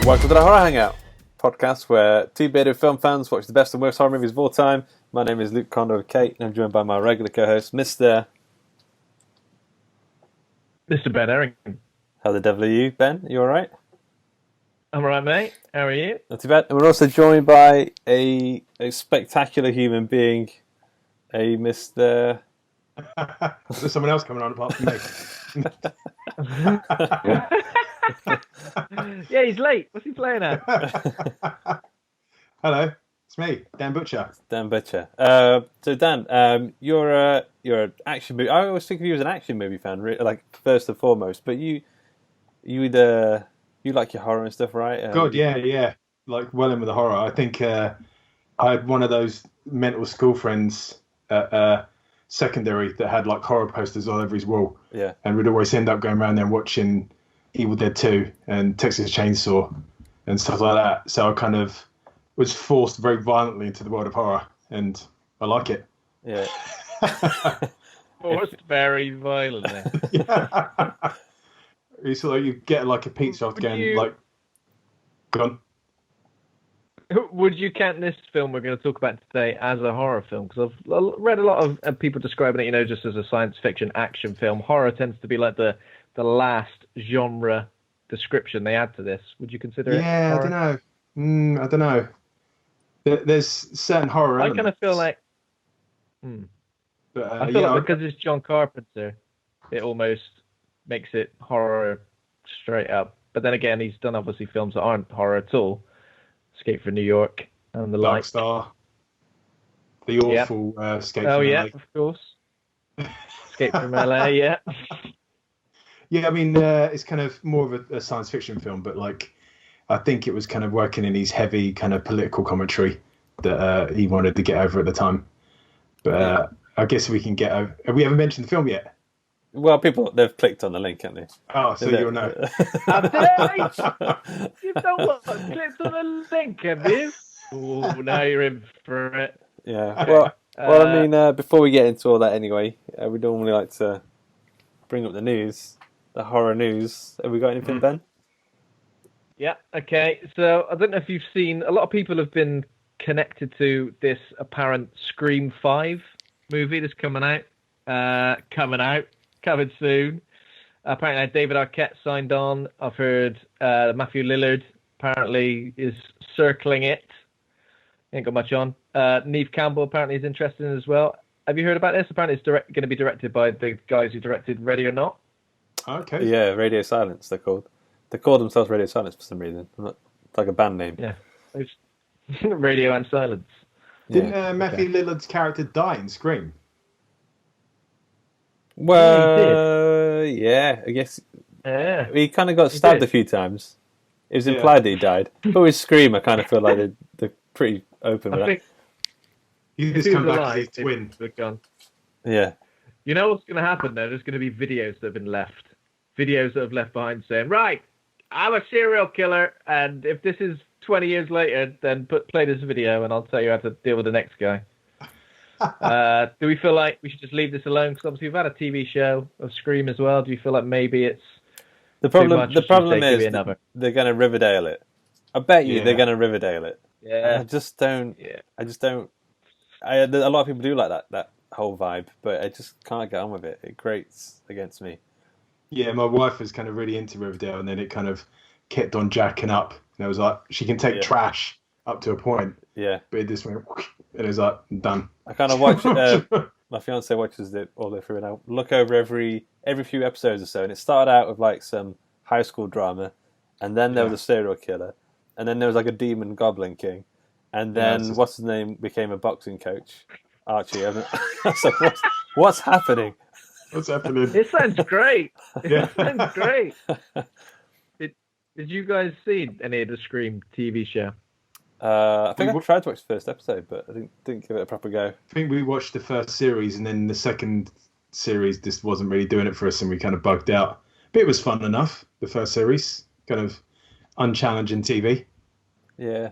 Welcome to the Horror Hangout podcast, where two bearded film fans watch the best and worst horror movies of all time. My name is Luke Condor of Kate, and I'm joined by my regular co-host, Mr. Ben Errington. How the devil are you, Ben? You alright? I'm alright, mate. How are you? Not too bad. And we're also joined by a spectacular human being, a Mr. There's someone else coming on apart from me. Yeah, he's late. What's he playing at? Hello, it's me, Dan Butcher. Dan Butcher. So Dan, you're an action movie. I always think of you as an action movie fan, like first and foremost. But you like your horror and stuff, right? God, yeah. Like well in with the horror. I think I had one of those mental school friends at secondary that had like horror posters all over his wall. Yeah. And we'd always end up going around there and watching Evil Dead 2 and Texas Chainsaw and stuff like that. So I kind of was forced very violently into the world of horror, and I like it. Yeah. Forced very violently. Yeah. It's like you get like a pizza after going like, go on. Would you count this film we're going to talk about today as a horror film? Because I've read a lot of people describing it, just as a science fiction action film. Horror tends to be like the last genre description they add to this. Would you consider it horror? I don't know. There's certain horror elements. I kind of feel like... But, I feel like because it's John Carpenter, it almost makes it horror straight up. But then again, he's done obviously films that aren't horror at all. Escape from New York and the Dark like. Star. The awful Escape from LA. Oh, yeah, of course. Escape from LA, yeah. Yeah, I mean, it's kind of more of a science fiction film, but like, I think it was kind of working in his heavy kind of political commentary that he wanted to get over at the time. But I guess we can get over. Have we ever mentioned the film yet? Well, they've clicked on the link, haven't they? Oh, so you'll know. You've done what? Clicked on a link, have you? Oh, now you're in for it. Yeah. Well, I mean, before we get into all that anyway, we normally like to bring up the news, the horror news. Have we got anything, Ben? Yeah, okay. So, I don't know if you've seen, a lot of people have been connected to this apparent Scream 5 movie that's coming soon. Apparently, David Arquette signed on. I've heard Matthew Lillard apparently is circling it. Ain't got much on. Neve Campbell apparently is interested in it as well. Have you heard about this? Apparently, it's going to be directed by the guys who directed Ready or Not. Okay. Yeah, Radio Silence, they're called. They call themselves Radio Silence for some reason. It's like a band name. Yeah. Radio and Silence. Didn't Matthew Lillard's character die in Scream? Well, yeah, I guess. Yeah. He kind of got stabbed a few times. It was implied that he died. But with Scream, I kind of feel like they're pretty open with that. You just come back as his twin. Yeah. You know what's going to happen, though? There's going to be videos that have been left. Videos that have left behind saying, right, I'm a serial killer, and if this is 20 years later, then play this video, and I'll tell you how to deal with the next guy. Do we feel like we should just leave this alone? Because obviously we've had a TV show of Scream as well. Do you feel like maybe it's the problem? The problem is they're going to Riverdale it. I bet you they're going to Riverdale it. Yeah. I just don't. A lot of people do like that whole vibe, but I just can't get on with it. It grates against me. Yeah, my wife was kind of really into Riverdale, and then it kind of kept on jacking up. And I was like, she can take trash up to a point. Yeah. But it just went, and it was like, done. I kind of watch it. My fiance watches it all the way through, and I look over every few episodes or so. And it started out with like some high school drama, and then there was a serial killer, and then there was like a demon goblin king, and then what's his name became a boxing coach, Archie. I was like, what's happening? What's happening? It sounds great. Yeah. It sounds great. Did you guys see any of the Scream TV show? I think I tried to watch the first episode, but I didn't give it a proper go. I think we watched the first series, and then the second series just wasn't really doing it for us, and we kind of bugged out. But it was fun enough, the first series. Kind of unchallenging TV. Yeah.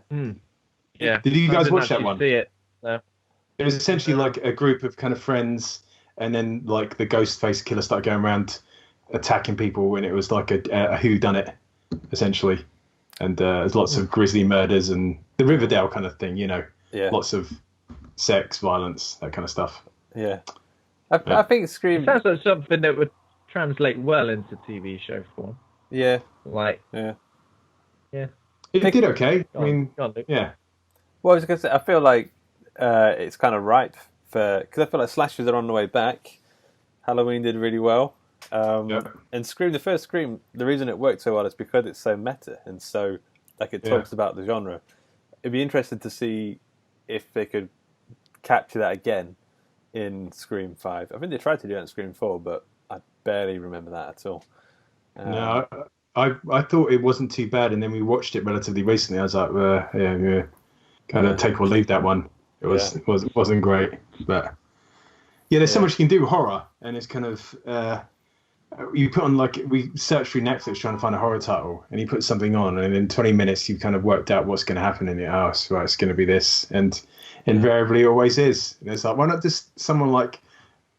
Yeah. Did you guys watch that one? See it? No. It was essentially like a group of kind of friends, and then like the ghost face killer started going around attacking people, and it was like a whodunit, essentially. and there's lots of grisly murders and the Riverdale kind of thing, Yeah. lots of sex, violence, that kind of stuff. Yeah. I think Scream... It sounds like something that would translate well into TV show form. Yeah. Like, Yeah. yeah. It did okay. Go on, Luke. Yeah. Well, I was going to say, I feel like it's kind of ripe for... Because I feel like slashers are on the way back. Halloween did really well. And Scream, the first Scream, the reason it worked so well is because it's so meta and so, like, it talks about the genre. It'd be interesting to see if they could capture that again in Scream 5. I think they tried to do that in Scream 4, but I barely remember that at all. No, I thought it wasn't too bad, and then we watched it relatively recently. I was like, kind of take or leave that one. It wasn't great, but there's so much you can do with horror, and it's kind of you put on, like, we searched through Netflix trying to find a horror title, and you put something on, and in 20 minutes you've kind of worked out what's going to happen in your house. Right, it's going to be this, and invariably always is. And it's like, why not just someone like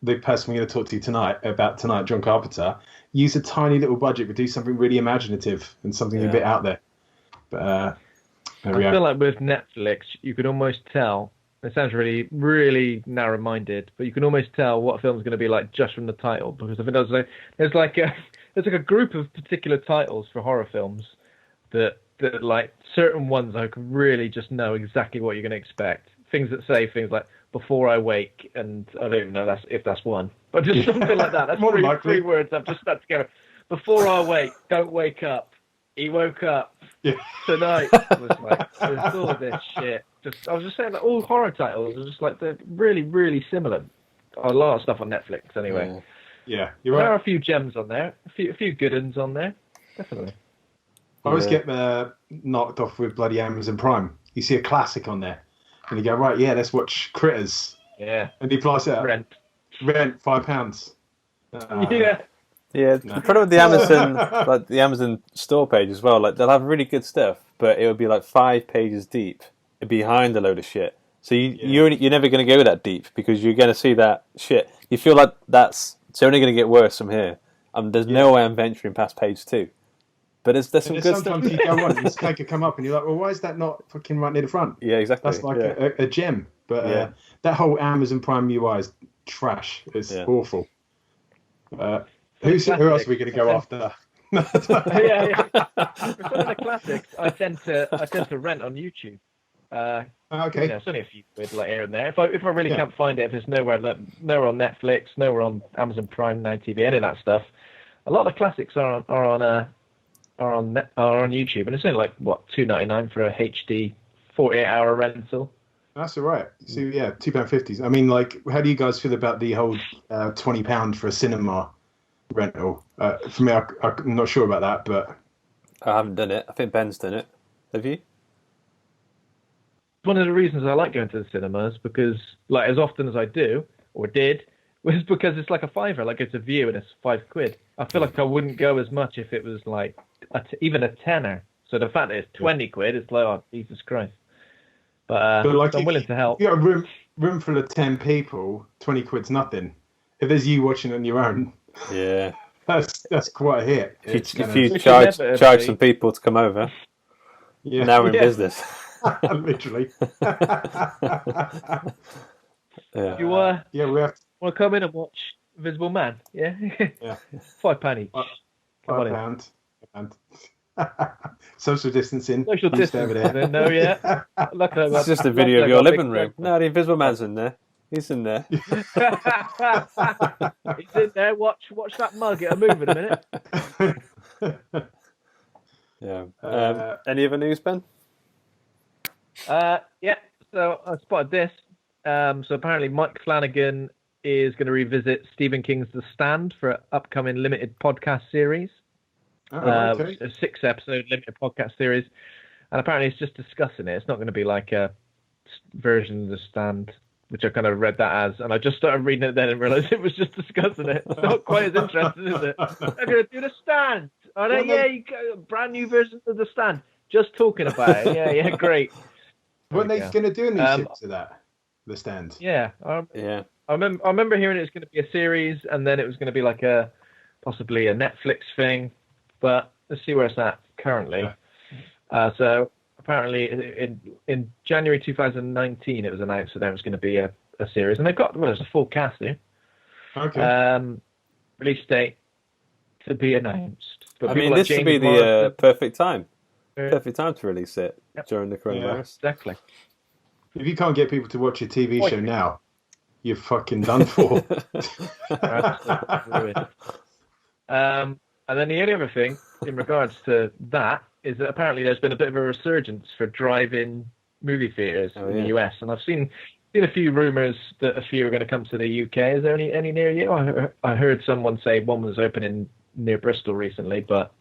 the person we're going to talk to you tonight, John Carpenter, use a tiny little budget but do something really imaginative and something a bit out there. But I feel like with Netflix, you could almost tell. It sounds really, really narrow-minded, but you can almost tell what a film's going to be like just from the title, because I think there's like a group of particular titles for horror films that like certain ones I can really just know exactly what you're going to expect. Things that say things like "Before I Wake," and I don't even know if that's one, but just something like that. That's three words I've just stuck together. Before I wake, don't wake up. He woke up tonight. It was like, there's all this shit. I was just saying that all horror titles are just like, they're really, really similar. A lot of stuff on Netflix, anyway. Yeah, you're right. There are a few gems on there, a few good ones on there, definitely. I always get knocked off with bloody Amazon Prime. You see a classic on there, and you go, right, let's watch Critters. Yeah. And you price it up. Rent £5. Yeah, the problem with the Amazon, like the Amazon store page as well, like they'll have really good stuff, but it would be like 5 pages deep behind a load of shit. So you're never going to go that deep because you're going to see that shit. You feel like it's only going to get worse from here. There's no way I'm venturing past page 2. But there's some good stuff. Sometimes you go on and this snake could come up and you're like, well, why is that not fucking right near the front? Yeah, exactly. That's like a gem. But that whole Amazon Prime UI is trash. It's awful. Who else are we going to go after? For some of the classics, I tend to rent on YouTube. Okay. It's only a few quid like here and there. If I really can't find it, if it's nowhere on Netflix, nowhere on Amazon Prime, Now TV, any of that stuff, a lot of the classics are on YouTube, and it's only like $2.99 for a HD 48-hour rental. That's all right. So £2.50. I mean, like, how do you guys feel about the whole £20 for a cinema rental? For me, I'm not sure about that, but I haven't done it. I think Ben's done it. Have you? One of the reasons I like going to the cinemas, because like as often as I do or did, was because it's like a fiver. Like it's a view and it's £5. I feel like I wouldn't go as much if it was like even a tenner. So the fact that it's £20, it's like, oh Jesus Christ. But like, I'm willing to help. You got a room full of 10 people, £20's nothing. If there's you watching on your own, that's quite a hit. If you charge some people to come over, now we're in business. Literally. You we have to. Want to come in and watch Invisible Man? Yeah. £5 each. £5. Social distancing. Social distancing. No, it's just a video of your living room. No, the Invisible Man's in there. He's in there. He's in there. Watch that mug. It'll move in a minute. Any other news, Ben? So I spotted this. So apparently Mike Flanagan is going to revisit Stephen King's The Stand for an upcoming limited podcast series. A 6-episode limited podcast series. And apparently it's just discussing it. It's not going to be like a version of The Stand, which I kind of read that as. And I just started reading it then and realised it was just discussing it. It's not quite as interesting, is it? They're going to do The Stand. Are they? You got a brand new version of The Stand. Just talking about it. Yeah, great. Weren't they going to do a new series of that? The Stand. Yeah. I remember hearing it was going to be a series, and then it was going to be like possibly a Netflix thing. But let's see where it's at currently. So apparently in January 2019 it was announced that there was going to be a series, and they've got there's a full cast here. Okay. Release date to be announced. But I mean, this would be the perfect time. Yeah. Perfect time to release it during the coronavirus. Yeah, exactly. If you can't get people to watch a TV show now, you're fucking done for. And then the only other thing in regards to that is that apparently there's been a bit of a resurgence for drive-in movie theaters in the US, and I've seen a few rumors that a few are going to come to the UK. Is there any near you? I heard someone say one was opening near Bristol recently, but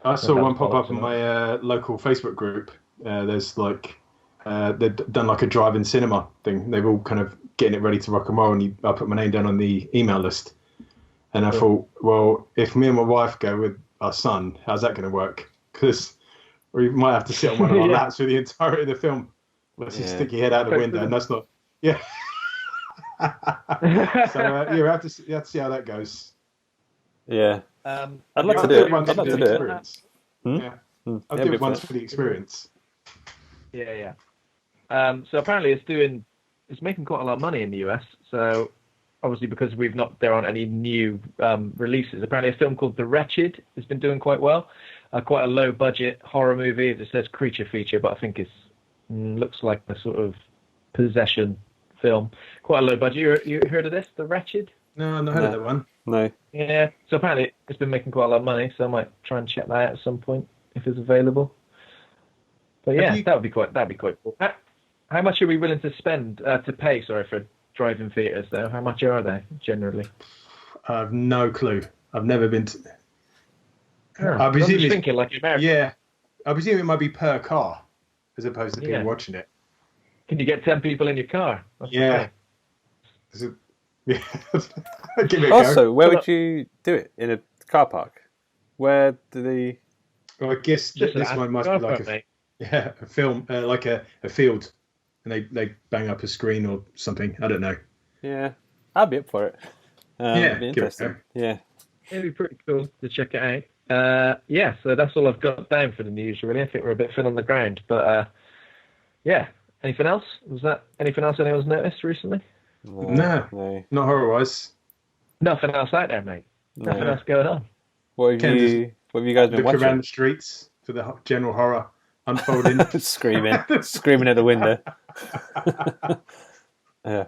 I saw one pop up in my local Facebook group. There's like they've done like a drive-in cinema thing. They've all kind of getting it ready to rock and roll, and I put my name down on the email list. And I thought, well, if me and my wife go with our son, how's that going to work? Because we might have to sit on one of our laps for the entirety of the film. Let's just stick your head out the window, and that's not. Yeah. So you have to see how that goes. Yeah. I'd like to do it. I'd like to do it. Yeah. I'll do it once for the experience. Yeah. So apparently it's making quite a lot of money in the US. So obviously because there aren't any new releases. Apparently a film called The Wretched has been doing quite well. Quite a low budget horror movie. It says creature feature, but I think it looks like a sort of possession film. Quite a low budget. You heard of this? The Wretched? No, I've not heard of that one. No. Yeah. So apparently it's been making quite a lot of money. So I might try and check that out at some point if it's available. But yeah, that'd be quite cool. How much are we willing to spend to pay? Sorry, for drive-in theaters though. How much are they generally? I have no clue. I've never been to. I'm just thinking like America. Yeah, I presume it might be per car as opposed to people watching it. Can you get 10 people in your car? That's yeah. Give it a also, go. where would you do it? In a car park? Where do they? Well, I guess this one must be like a film, like a field, and they bang up a screen or something. I don't know. Yeah, I'd be up for it. It'd be interesting. Yeah, it'd be pretty cool to check it out. So that's all I've got down for the news. Really, I think we're a bit thin on the ground, but yeah. Anything else? Was that anything else anyone's noticed recently? No. Not horror-wise. Nothing else out there, mate. Nothing else going on. What have you guys been watching? Look around the streets for the general horror unfolding. screaming at the window. Yeah.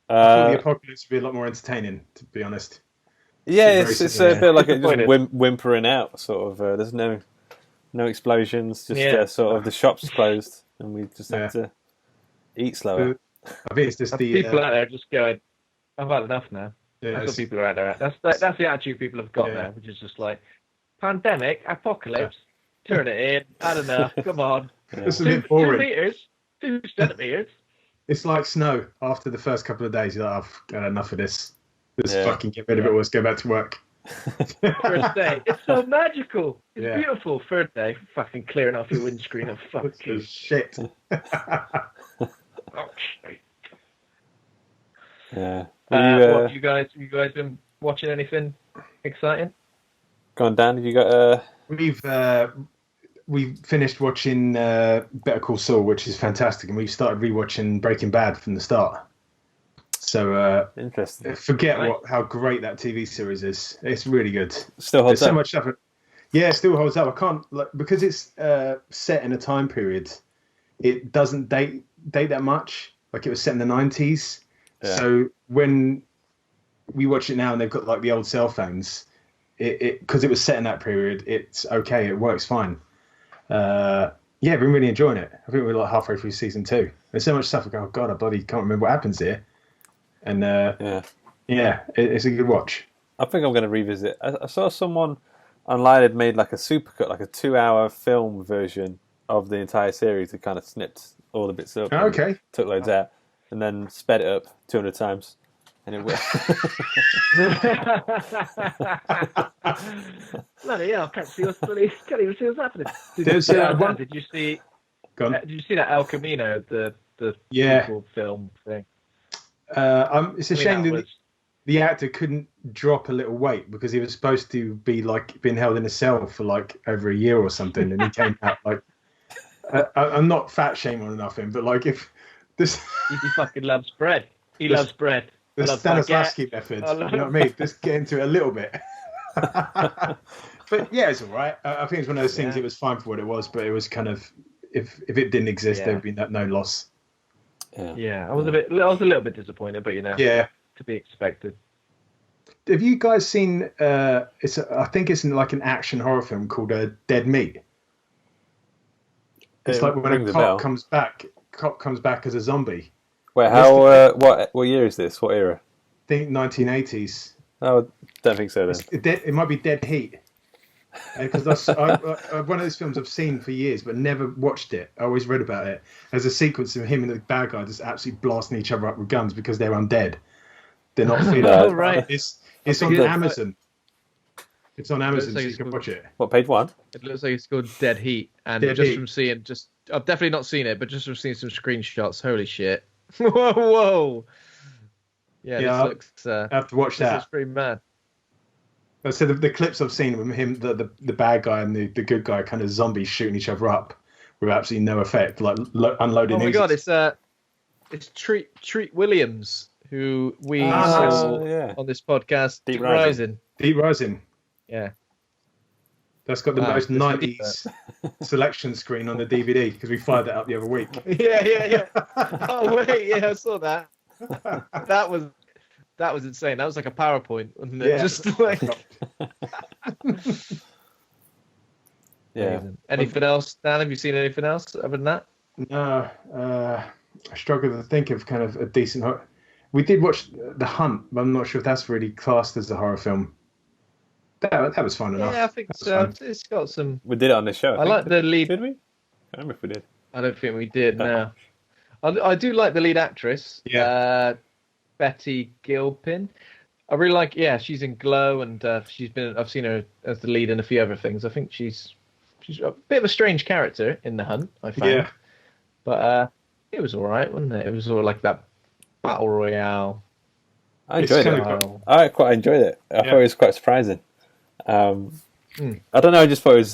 I think the apocalypse would be a lot more entertaining, to be honest. Yeah, it's a bit like it just whimpering out, sort of. There's no explosions, just sort of the shop's closed, and we just have to eat slower. I think it's just the people out there just going, I've had enough now. Yeah, that's what people are out there. That's the attitude people have got there, which is just like pandemic, apocalypse, turn it in, had enough, come on. It's a bit boring. 2 meters, 2 centimeters. It's like snow. After the first couple of days, you're like, I've got enough of this. Let's fucking get rid of it. Let's go back to work. First day, it's so magical. It's beautiful. Third day, fucking clearing off your windscreen and fucking shit. Yeah. What have you guys been watching anything exciting? Go on, Dan. Have you got We've finished watching Better Call Saul, which is fantastic, and we've started rewatching Breaking Bad from the start. So interesting. Forget how great that TV series is. It's really good. Still holds up. So much stuff. Yeah, it still holds up. I can't because it's set in a time period. It doesn't date that much. Like it was set in the 90s. Yeah. So when we watch it now and they've got like the old cell phones, it because it was set in that period, it's okay. It works fine. Been really enjoying it. I think we're like halfway through season 2. There's so much stuff. I go, oh God, I bloody can't remember what happens here. And it's a good watch. I think I'm going to revisit. I saw someone online had made like a supercut, like a 2-hour film version of the entire series. It kind of snipped all the bits up. Oh, okay. Took loads out, and then sped it up 200 times, and it worked. Bloody hell! Can't even see what's happening. Did you see? Did you see that El Camino, the sequel film thing? It's a shame that the actor couldn't drop a little weight because he was supposed to be like being held in a cell for like over a year or something, and he came out like I'm not fat shaming or nothing, but like if this He fucking loves bread. He This- loves bread. the I love Stanislavski baguette. method, I you love- know what I mean? Just get into it a little bit. But yeah, it's all right. I think it's one of those things. Yeah. It was fine for what it was, but it was kind of if it didn't exist, Yeah. there would be no loss. Yeah, I was a little bit disappointed, but Yeah. to be expected. Have you guys seen? I think it's like an action horror film called Dead Meat. It's like when rings a a bell. cop comes back as a zombie. Wait, how? What year is this? What era? I think 1980s. Oh, don't think so then. It might be Dead Heat. Because one of those films I've seen for years but never watched it. I always read about it. There's a sequence of him and the bad guy just absolutely blasting each other up with guns because they're undead. They're not feeling Oh, it. right. It's on good. Amazon. It's on Amazon, so like you it's can good. watch it. What, page 1? It looks like it's called Dead Heat, and Dead just Heat. from seeing, I've definitely not seen it, but just from seeing some screenshots, holy shit! Whoa! Yeah, Yeah, this looks. I have to watch This that. looks pretty mad. So the clips I've seen with him, the bad guy and the good guy, kind of zombies shooting each other up with absolutely no effect, like unloading. Oh my god, Uzis. it's Treat Williams, who we Ah, saw yeah. on this podcast, Deep Deep Rising. Rising. Deep Rising. Yeah. That's got the Wow, most this 90s selection screen on the DVD because we fired that up the other week. Yeah. Oh wait, yeah, I saw that. That was insane. That was like a PowerPoint, wasn't it? Yeah. Just like. Yeah. Amazing. Anything else, Dan? Have you seen anything else other than that? No, I struggle to think of kind of a decent horror. We did watch The Hunt, but I'm not sure if that's really classed as a horror film. That was fun enough. Yeah, I think That was so. fun. It's got some. We did it on this show. I think. like the lead. Did we? I can't remember if we did. I don't think we did. No, I do like the lead actress. Yeah. Betty Gilpin. I really like. Yeah, she's in Glow, and I've seen her as the lead in a few other things. I think she's a bit of a strange character in The Hunt. I found. Yeah. But it was all right, wasn't it? It was sort of like that battle royale. I It's enjoyed kind it. of style. I quite enjoyed it. I thought it was quite surprising. I don't know. I just thought it was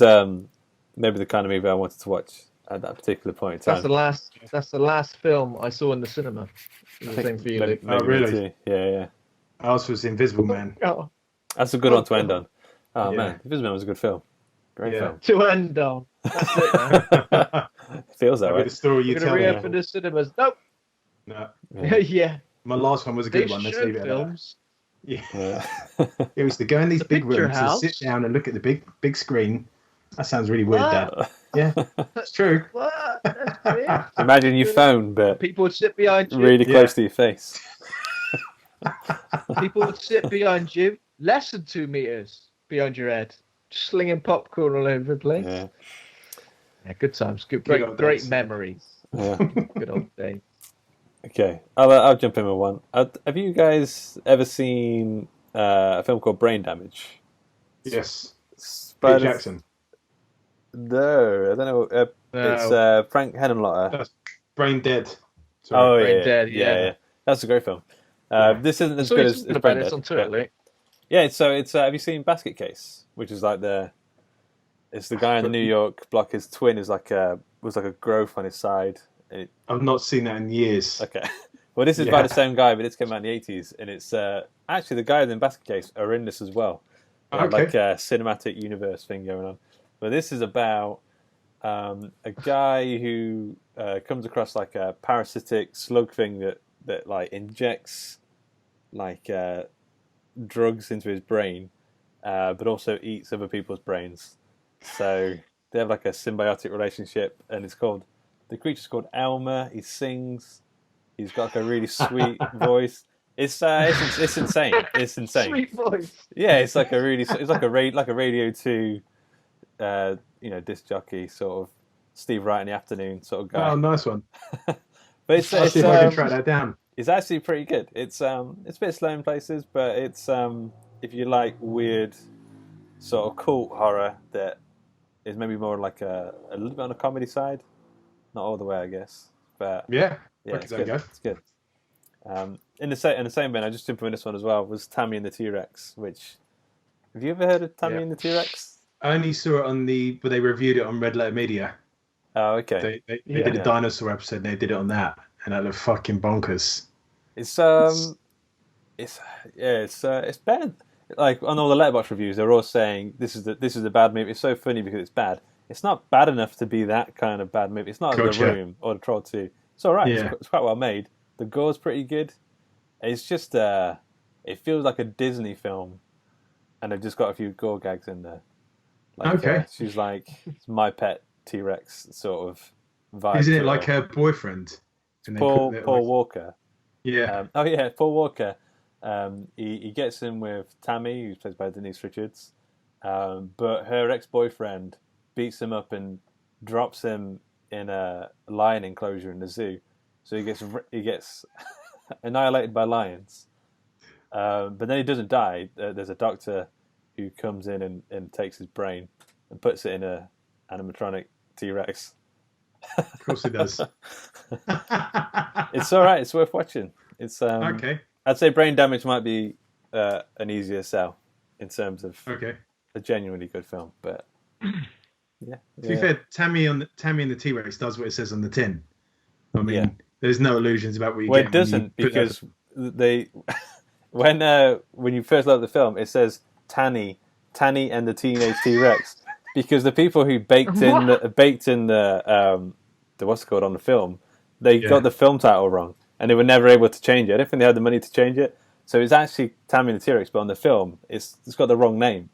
maybe the kind of movie I wanted to watch at that particular point in time. That's the last film I saw in the cinema. It was the same for you, Luke. Maybe really? me too. Yeah. Ours was Invisible Man. Oh, That's a good one to end on. Oh Yeah. man, Invisible Man was a good film. Great Yeah. film. to end on. That's it, man. Feels that That'll way. be the story you We're tell gonna me. reopen the cinemas. Nope. No. Yeah. My last one was a They good one. Let's show leave it at that. films. Yeah. Yeah. It was to go in these The big picture rooms house. to sit down and look at the big screen. That sounds really weird, What? Dad. Yeah, it's true. What? That's weird. Imagine your phone, but People would sit behind you. really Yeah. close to your face. People would sit behind you, less than 2 meters behind your head, slinging popcorn all over the place. Yeah. Yeah, good times. Good, Good great, old great days. memories. Yeah. Good old days. Okay, I'll jump in with one. Have you guys ever seen a film called Brain Damage? Yes. Peter Spiders- Jackson. No, I don't know. It's Frank Henenlotter. That's Brain Dead. Oh Brain yeah, Dead, yeah, yeah. That's a great film. This isn't as So good you're as talking Brain about Dead. this on Twitter, but- Luke. Yeah, so it's have you seen Basket Case, which is like it's the guy in the New York block. His twin is was like a growth on his side. I've not seen that in years. Okay, well this is by the same guy, but it's came out in the 80s, and it's actually the guys in Basket Case are in this as well. They have Okay. like a cinematic universe thing going on. But this is about a guy who comes across like a parasitic slug thing that like injects like drugs into his brain, but also eats other people's brains. So they have like a symbiotic relationship, and the creature's called Elmer. He sings. He's got like a really sweet voice. It's insane. It's insane. Sweet voice. Yeah, it's like a Radio 2, disc jockey sort of Steve Wright in the afternoon sort of guy. Oh, nice one. But I'll see if I can track that down. it's actually pretty good. It's a bit slow in places, but it's if you like weird sort of cult horror that is maybe more like a little bit on the comedy side, not all the way, I guess. But Yeah. yeah, Okay, it's there you good. go. It's good. In the same vein, I just jumped in this one as well. Was Tammy and the T-Rex? Which have you ever heard of Tammy and the T-Rex? I only saw it on but they reviewed it on Red Letter Media. Oh, okay. They did a dinosaur episode. And they did it on that, and that looked fucking bonkers. It's bad. Like on all the Letterboxd reviews, they're all saying this is a bad movie. It's so funny because it's bad. It's not bad enough to be that kind of bad movie. It's not like The Room or The Troll 2. It's all right. Yeah. It's quite well made. The gore's pretty good. It's just it feels like a Disney film, and they've just got a few gore gags in there. Like, she's like, it's my pet T-Rex sort of vibe. Isn't it like her boyfriend? Paul Walker. Yeah. Paul Walker. He gets in with Tammy, who's played by Denise Richards, but her ex-boyfriend beats him up and drops him in a lion enclosure in the zoo. So he gets annihilated by lions. But then he doesn't die. There's a doctor who comes in and takes his brain and puts it in a animatronic T-Rex. Of course he does. It's all right. It's worth watching. It's okay. I'd say Brain Damage might be an easier sell in terms of a genuinely good film, but yeah. To be fair, Tammy and the T-Rex does what it says on the tin. I mean, there's no illusions about what you get. Well, it doesn't, because when you first look at the film, it says Tanny and the Teenage T-Rex, because the people who baked in the what's it called on the film, they got the film title wrong. And they were never able to change it. I don't think they had the money to change it. So it's actually Tammy and the T-Rex, but on the film, it's got the wrong name.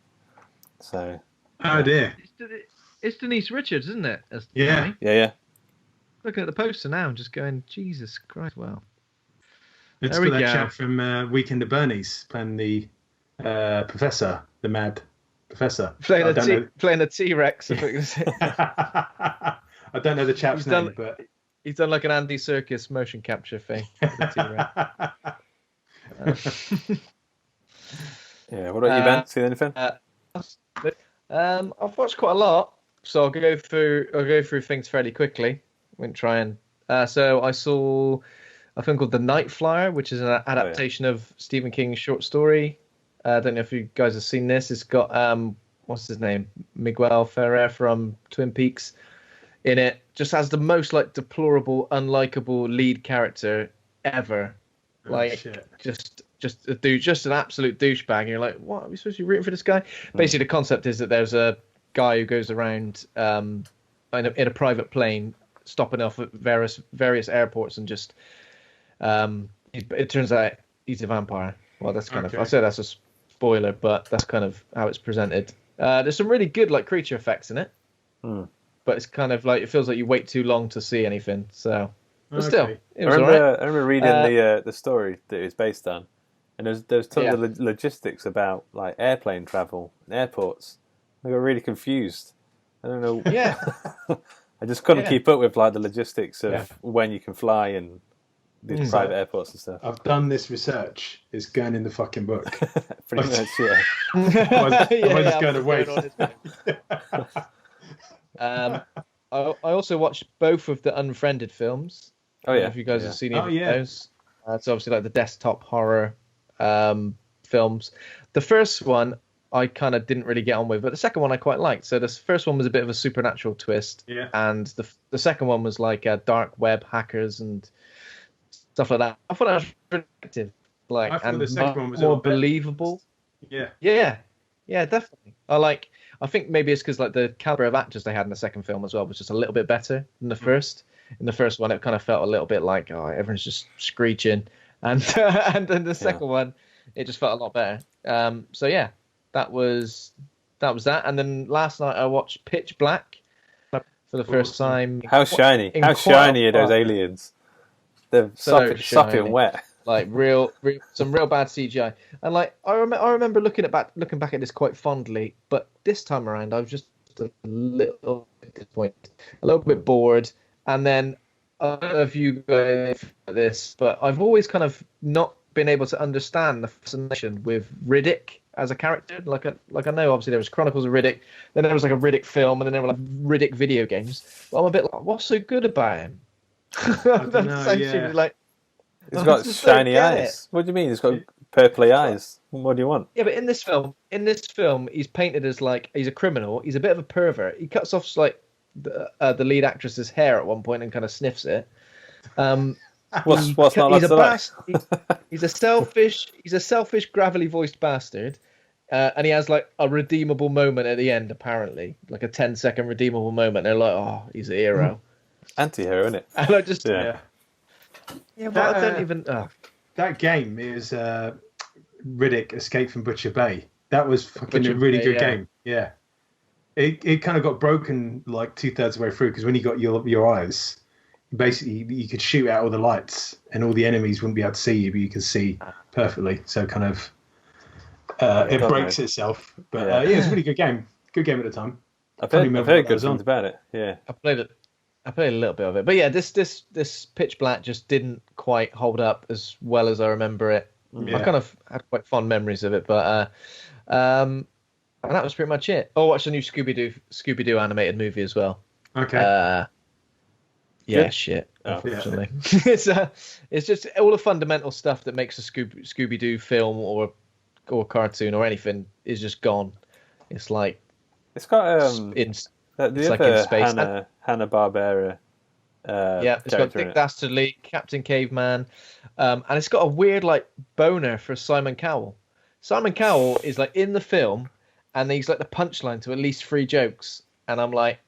So. Oh dear. It's Denise Richards, isn't it? Yeah. Yeah. Looking at the poster now and just going, Jesus Christ, wow. It's got that chap from Weekend at Bernie's playing the professor, the mad professor. Playing a T-Rex. I don't know the chap's name, but... He's done like an Andy Serkis motion capture thing. Yeah, what about you, Ben? Seen anything? I've watched quite a lot, so I'll go through things fairly quickly. Won't try and. So I saw a film called The Night Flyer, which is an adaptation of Stephen King's short story. I don't know if you guys have seen this. It's got what's his name, Miguel Ferrer from Twin Peaks in it. Just has the most like deplorable, unlikable lead character ever. Just a dude, just an absolute douchebag. And you're like, what? Are we supposed to be rooting for this guy? Basically, the concept is that there's a guy who goes around in a private plane, stopping off at various airports, and just it turns out he's a vampire. Well, that's kind of, I say that's a spoiler, but that's kind of how it's presented. There's some really good like creature effects in it. But it's kind of like, it feels like you wait too long to see anything. So, but still, it was alright. I remember reading the story that it was based on, and there's tons of logistics about like airplane travel and airports. I got really confused. I don't know. Yeah. I just couldn't keep up with like the logistics of when you can fly and these private airports and stuff. I've done this research. It's going in the fucking book. Pretty much, yeah. I just going to wait. I also watched both of the Unfriended films. Oh yeah, if you guys have seen either of those. It's obviously like the desktop horror films. The first one I kind of didn't really get on with, but the second one I quite liked. So the first one was a bit of a supernatural twist, and the second one was like dark web hackers and stuff like that. I thought that was really effective, and the second one was more believable. Yeah, definitely. I think maybe it's because like the caliber of actors they had in the second film as well was just a little bit better than the first. In the first one, it kind of felt a little bit like, everyone's just screeching, and then the second one, it just felt a lot better. So yeah, that was that. And then last night I watched Pitch Black for the first time. How shiny are those aliens? They're sopping wet. Like some real bad CGI, and like I remember looking back at this quite fondly, but this time around I was just a little bit disappointed, a little bit bored, and then I don't know if you guys know this, but I've always kind of not been able to understand the fascination with Riddick as a character. Like I know obviously there was Chronicles of Riddick, then there was like a Riddick film, and then there were like Riddick video games. But I'm a bit like, what's so good about him? I don't know, like He's got shiny eyes. What do you mean? He's got purpley eyes. What do you want? Yeah, but in this film, he's painted as like he's a criminal. He's a bit of a pervert. He cuts off like the lead actress's hair at one point and kind of sniffs it. What's not he's a selfish, gravelly voiced bastard, and he has like a redeemable moment at the end. Apparently, like a 10-second redeemable moment. They're like, oh, he's a hero, anti-hero, isn't it? And I just Yeah, but I don't even. That game is Riddick Escape from Butcher Bay. That was fucking Butcher a really Bay, good yeah. game. Yeah, it kind of got broken like 2/3 of the way through because when you got your eyes, basically you could shoot out all the lights and all the enemies wouldn't be able to see you, but you could see perfectly. So kind of it breaks itself. But yeah, it's a really good game. Good game at the time. I've heard good things about it. Yeah, I played a little bit of it, but yeah, this Pitch Black just didn't quite hold up as well as I remember it. Yeah. I kind of had quite fond memories of it, but and that was pretty much it. Oh, watched the new Scooby Doo animated movie as well. Okay. Yeah, Good. shit. Oh. Unfortunately, it's just all the fundamental stuff that makes a Scooby Doo film or cartoon or anything is just gone. It's like it's got it's the like other in space. Hanna-Barbera. It's got Dick Dastardly, Captain Caveman, and it's got a weird like boner for Simon Cowell. Simon Cowell is like in the film, and he's like the punchline to at least 3 jokes, and I'm like,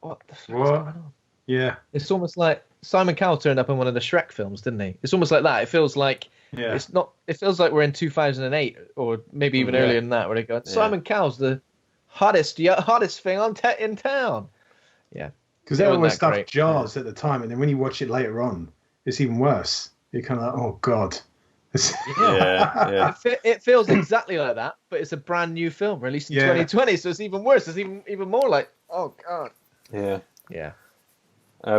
what the fuck's going on? Yeah. It's almost like Simon Cowell turned up in one of the Shrek films, didn't he? It's almost like that. It feels like it's not. It feels like we're in 2008 or maybe even earlier than that, where they go, Simon Cowell's the hottest thing in town. Yeah. Because they always stuffed Jaws at the time, and then when you watch it later on, it's even worse. You're kind of like, oh god. Yeah. It feels exactly like that, but it's a brand new film released in 2020, so it's even worse. It's even more like, oh god. Yeah.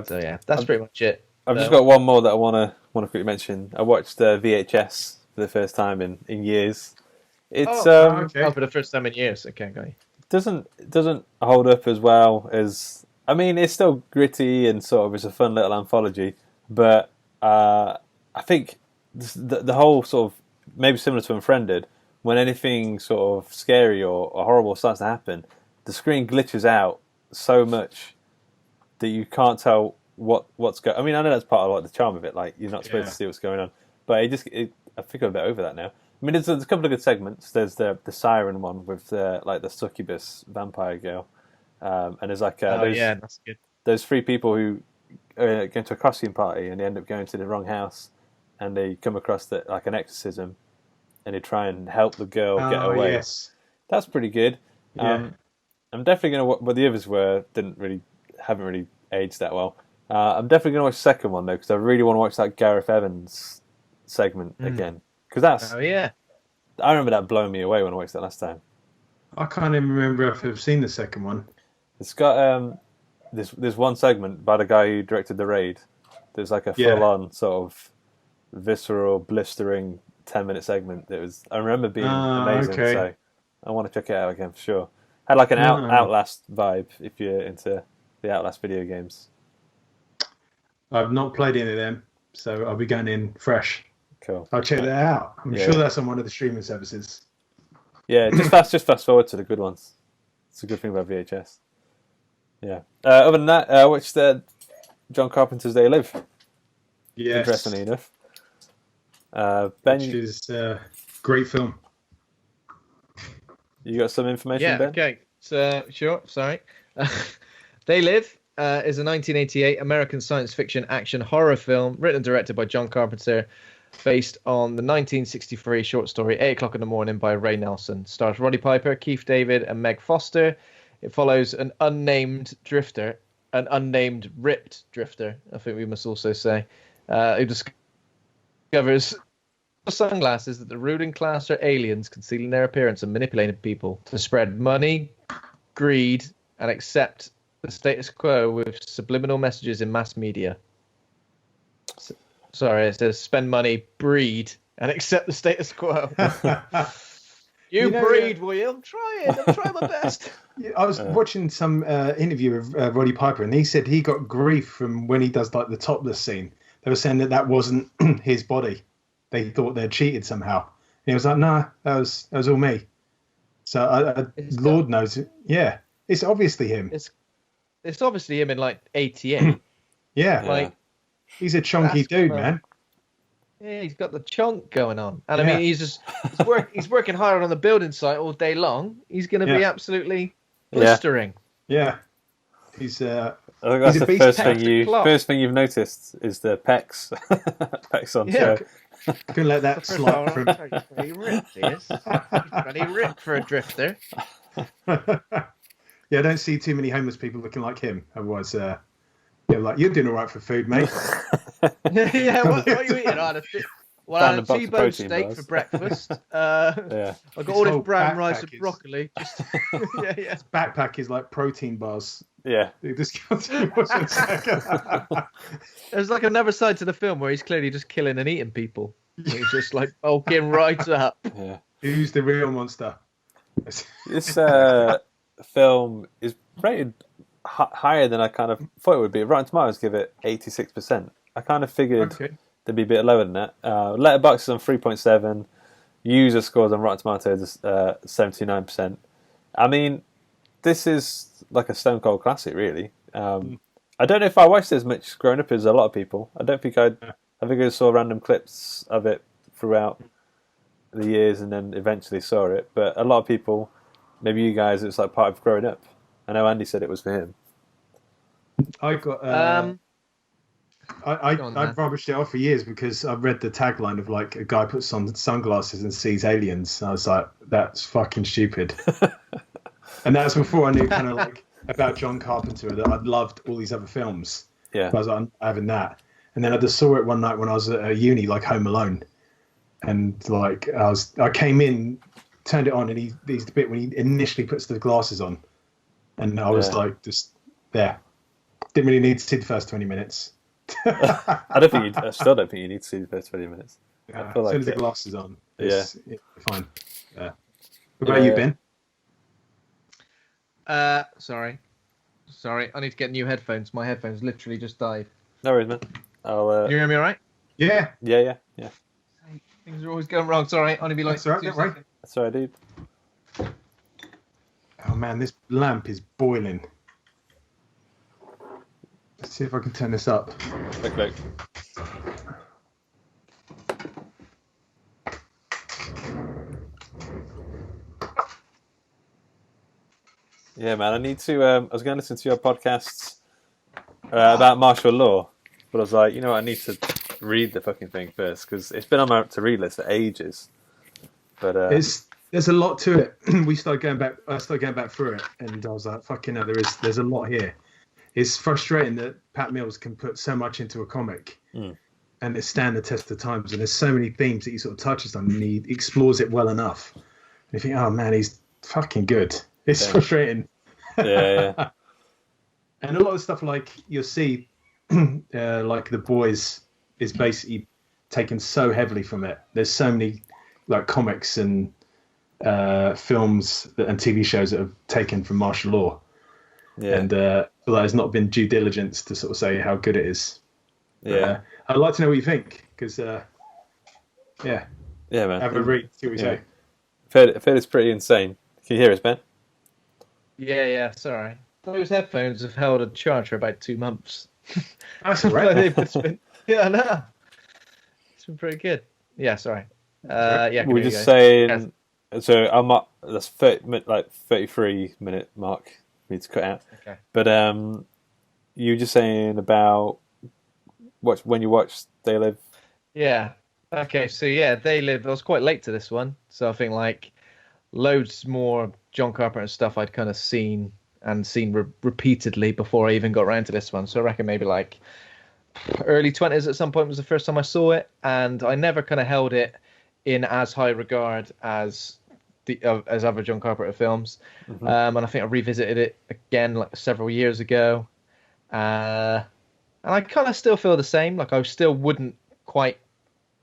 So yeah, that's pretty much it. I've just got one more that I want to quickly mention. I watched VHS for the first time in years. It's for the first time in years. Okay, got you. Doesn't hold up as well as. I mean, it's still gritty and sort of it's a fun little anthology, but I think the whole sort of maybe similar to Unfriended, when anything sort of scary or horrible starts to happen, the screen glitches out so much that you can't tell what's going. I mean, I know that's part of like the charm of it. Like you're not supposed to see what's going on, but I think I'm a bit over that now. I mean, there's a couple of good segments. There's the siren one with the succubus vampire girl, and there's like that's good. There's 3 people who go to a costume party and they end up going to the wrong house, and they come across like an exorcism, and they try and help the girl get away. Yes. That's pretty good. Yeah. I'm definitely gonna. But the others haven't really aged that well. I'm definitely gonna watch the second one though because I really want to watch that Gareth Evans segment again because that's. Oh yeah. I remember that blowing me away when I watched that last time. I can't even remember if I've seen the second one. It's got this one segment by the guy who directed The Raid. There's like a full-on sort of visceral, blistering 10-minute segment. I remember being amazing. Okay. So I want to check it out again for sure. Had like an Outlast vibe if you're into the Outlast video games. I've not played any of them, so I'll be going in fresh. Cool. I'll check that out. I'm sure that's on one of the streaming services. Yeah, just fast forward to the good ones. It's a good thing about VHS. Yeah. Other than that, I watched John Carpenter's They Live. Yes. Interestingly enough. Ben, which is a great film. You got some information, Ben? Okay. So, sure. Sorry. They Live is a 1988 American science fiction action horror film written and directed by John Carpenter, based on the 1963 short story 8 O'Clock in the Morning by Ray Nelson. Stars Roddy Piper, Keith David, and Meg Foster. It follows an unnamed ripped drifter, I think we must also say, who discovers sunglasses that the ruling class are aliens concealing their appearance and manipulating people to spread money, greed, and accept the status quo with subliminal messages in mass media. Sorry, it says spend money, breed, and accept the status quo. You breed, will you? I'm trying my best. I was watching some interview of Roddy Piper, and he said he got grief from when he does like the topless scene they were saying that wasn't his body. They thought they'd cheated somehow. And he was like, "No, that was all me." So Lord knows, yeah, it's obviously him. It's obviously him in like 88. Yeah, like he's a chunky dude, man. Yeah, he's got the chunk going on, and I mean, he's working hard on the building site all day long. He's going to be absolutely blistering. Yeah, he's. I think that's the first thing you've noticed is the pecs, pecs on show. Couldn't let that slide from. Pretty ripped, he is. He's pretty ripped for a drifter. Yeah, I don't see too many homeless people looking like him. Otherwise, like, you're doing all right for food, mate. Yeah, what are you eating? I had a T-bone steak for breakfast. I got all this brown rice and broccoli. Just His backpack is like protein bars. Yeah. There's like another side to the film where he's clearly just killing and eating people. He's just like bulking right up. Yeah. Who's the real monster? This film is rated higher than I kind of thought it would be. Rotten Tomatoes give it 86%. I kind of figured they'd be a bit lower than that. Letterboxd is on 3.7. User scores on Rotten Tomatoes is 79%. I mean, this is like a stone cold classic, really. I don't know if I watched it as much growing up as a lot of people. I think I saw random clips of it throughout the years and then eventually saw it. But a lot of people, maybe you guys, it's like part of growing up. I know Andy said it was for him. I got. I rubbished it off for years because I read the tagline of like a guy puts on sunglasses and sees aliens. And I was like, that's fucking stupid. And that's before I knew kind of like about John Carpenter, that I'd loved all these other films. Yeah. I was like, I'm having that. And then I just saw it one night when I was at uni, like Home Alone. And like I came in, turned it on, and he's the bit when he initially puts the glasses on. And I was like, just there. Didn't really need to see the first 20 minutes. I still don't think you need to see the first 20 minutes. As soon as the glasses on, it's fine. Yeah. What about you, Ben? Sorry. I need to get new headphones. My headphones literally just died. No worries, man. You hear me all right? Yeah. Yeah. Things are always going wrong. Sorry, only be like. That's all right, don't worry. That's all right, dude. Oh man, this lamp is boiling. Let's see if I can turn this up. Okay. Yeah, man, I need to. I was going to listen to your podcasts about martial law, but I was like, you know what, I need to read the fucking thing first because it's been on my to-read list for ages. But there's a lot to it. I started going back through it, and I was like, fucking hell, there's a lot here. It's frustrating that Pat Mills can put so much into a comic and it stand the test of times. And there's so many themes that he sort of touches on and he explores it well enough. And you think, oh man, he's fucking good. It's frustrating. Yeah. And a lot of stuff like you'll see, like The Boys is basically taken so heavily from it. There's so many like comics and films and TV shows that have taken from martial law. Yeah. And there's not been due diligence to sort of say how good it is. Yeah. I'd like to know what you think because, yeah, man. Have a read, see what you say. I've heard it's pretty insane. Can you hear us, Ben? Yeah. Sorry. Those headphones have held a charge for about 2 months. That's all right. I know. It's been pretty good. Yeah, sorry. We're just saying. So I'm up. That's 33-minute mark. For me to cut out. Okay. But you were just saying about when you watched They Live. Yeah. Okay. So They Live. I was quite late to this one, so I think like loads more John Carpenter stuff I'd kind of seen repeatedly before I even got around to this one. So I reckon maybe like early 20s at some point was the first time I saw it, and I never kind of held it in as high regard as other John Carpenter films. Mm-hmm. And I think I revisited it again like several years ago, and I kind of still feel the same. Like I still wouldn't quite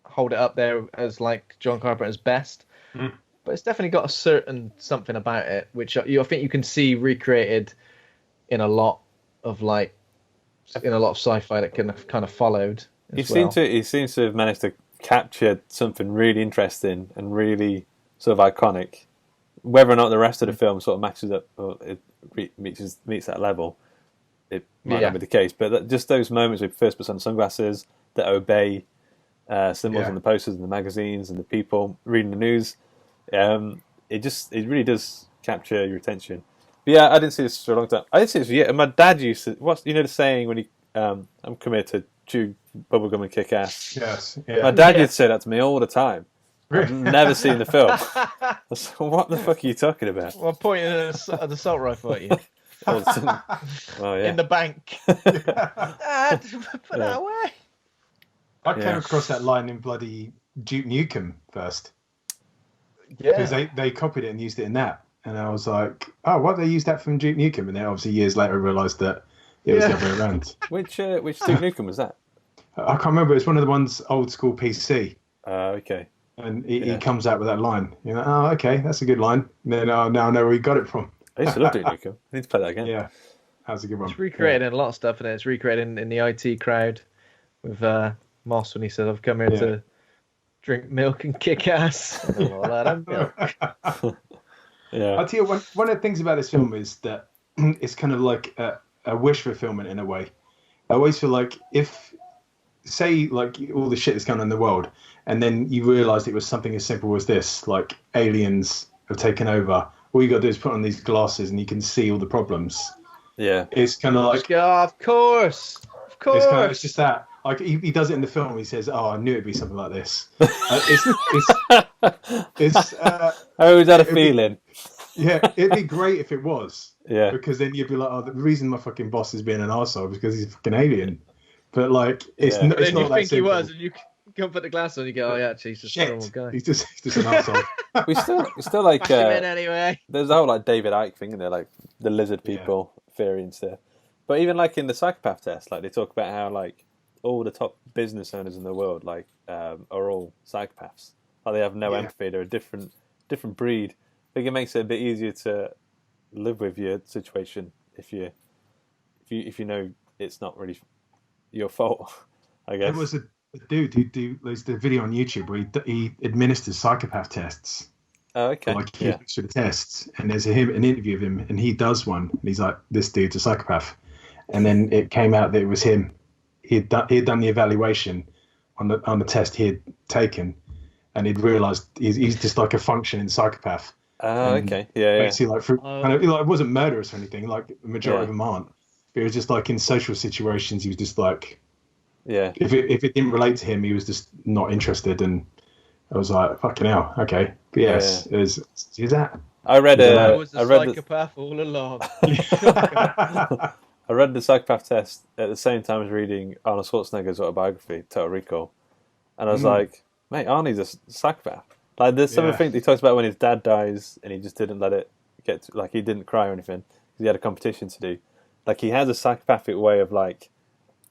hold it up there as like John Carpenter's best. Mm. But it's definitely got a certain something about it, which I think you can see recreated in a lot of sci-fi that kind of followed. He seems to have managed to capture something really interesting and really sort of iconic. Whether or not the rest of the film sort of matches up or it meets that level, it might not be the case. But just those moments where he first puts on sunglasses that obey symbols on the posters and the magazines and the people reading the news, it really does capture your attention. But yeah, I didn't see this for a long time. I didn't see this for years. And my dad used to. What's the saying when he I'm committed to chew bubblegum and kick ass. Yes. Yeah. My dad used to say that to me all the time. I've never seen the film. What the fuck are you talking about? Well, pointing at an assault rifle at you. In the bank. Dad, put that away. I came across that line in bloody Duke Nukem first. Yeah. Because they copied it and used it in that. And I was like, oh, why did they use that from Duke Nukem? And then obviously years later I realised that it was the other way around. Which Duke Nukem was that? I can't remember. It's one of the ones old school PC. Okay. And he comes out with that line. You're like, oh, okay, that's a good line. And then now I know where he got it from. I used to love Duke Nukem. I need to play that again. Yeah, that's a good one. It's recreated in a lot of stuff, and it's recreated in the IT crowd with Moss when he said, I've come here to drink milk and kick ass. And all that milk. I'll tell you, one of the things about this film is that it's kind of like a wish fulfillment in a way. I always feel like if, say, like all the shit that's going on in the world, and then you realise it was something as simple as this, like aliens have taken over. All you got to do is put on these glasses, and you can see all the problems. Yeah, it's kind of like, of course. It's just that. Like he does it in the film. He says, "Oh, I knew it'd be something like this." How is that a feeling? It'd be great if it was. Yeah, because then you'd be like, "Oh, the reason my fucking boss is being an arsehole is because he's a fucking alien." But like, it's not then you that think simple. he was, and you come put the glass on, and you go, "Oh yeah, actually, he's just a normal guy." He's just an arsehole. we still like. Bash him in anyway. There's the whole like David Icke thing, and they're like the lizard people theory and stuff. But even like in the psychopath test, like they talk about how like all the top business owners in the world like are all psychopaths. Like they have no empathy. They're a different breed. I think it makes it a bit easier to live with your situation if you know it's not really your fault. I guess there was a dude who there's the video on YouTube where he administers psychopath tests. Oh, okay. Like he looks through the tests, and there's an interview of him, and he does one, and he's like, "This dude's a psychopath," and then it came out that it was him. He had done the evaluation on the test he had taken, and he'd realised he's just like a functioning psychopath. Oh, okay, yeah. Basically, like it wasn't murderous or anything. Like the majority of them aren't. But it was just like in social situations, he was just like, If it didn't relate to him, he was just not interested, and I was like, fucking hell, okay. But yes, is that. I read I was a psychopath all along. I read the psychopath test at the same time as reading Arnold Schwarzenegger's autobiography, Total Recall, and I was like, mate, Arnie's a psychopath. Like, there's some of the things he talks about when his dad dies, and he just didn't let it get to, like, he didn't cry or anything because he had a competition to do. Like, he has a psychopathic way of like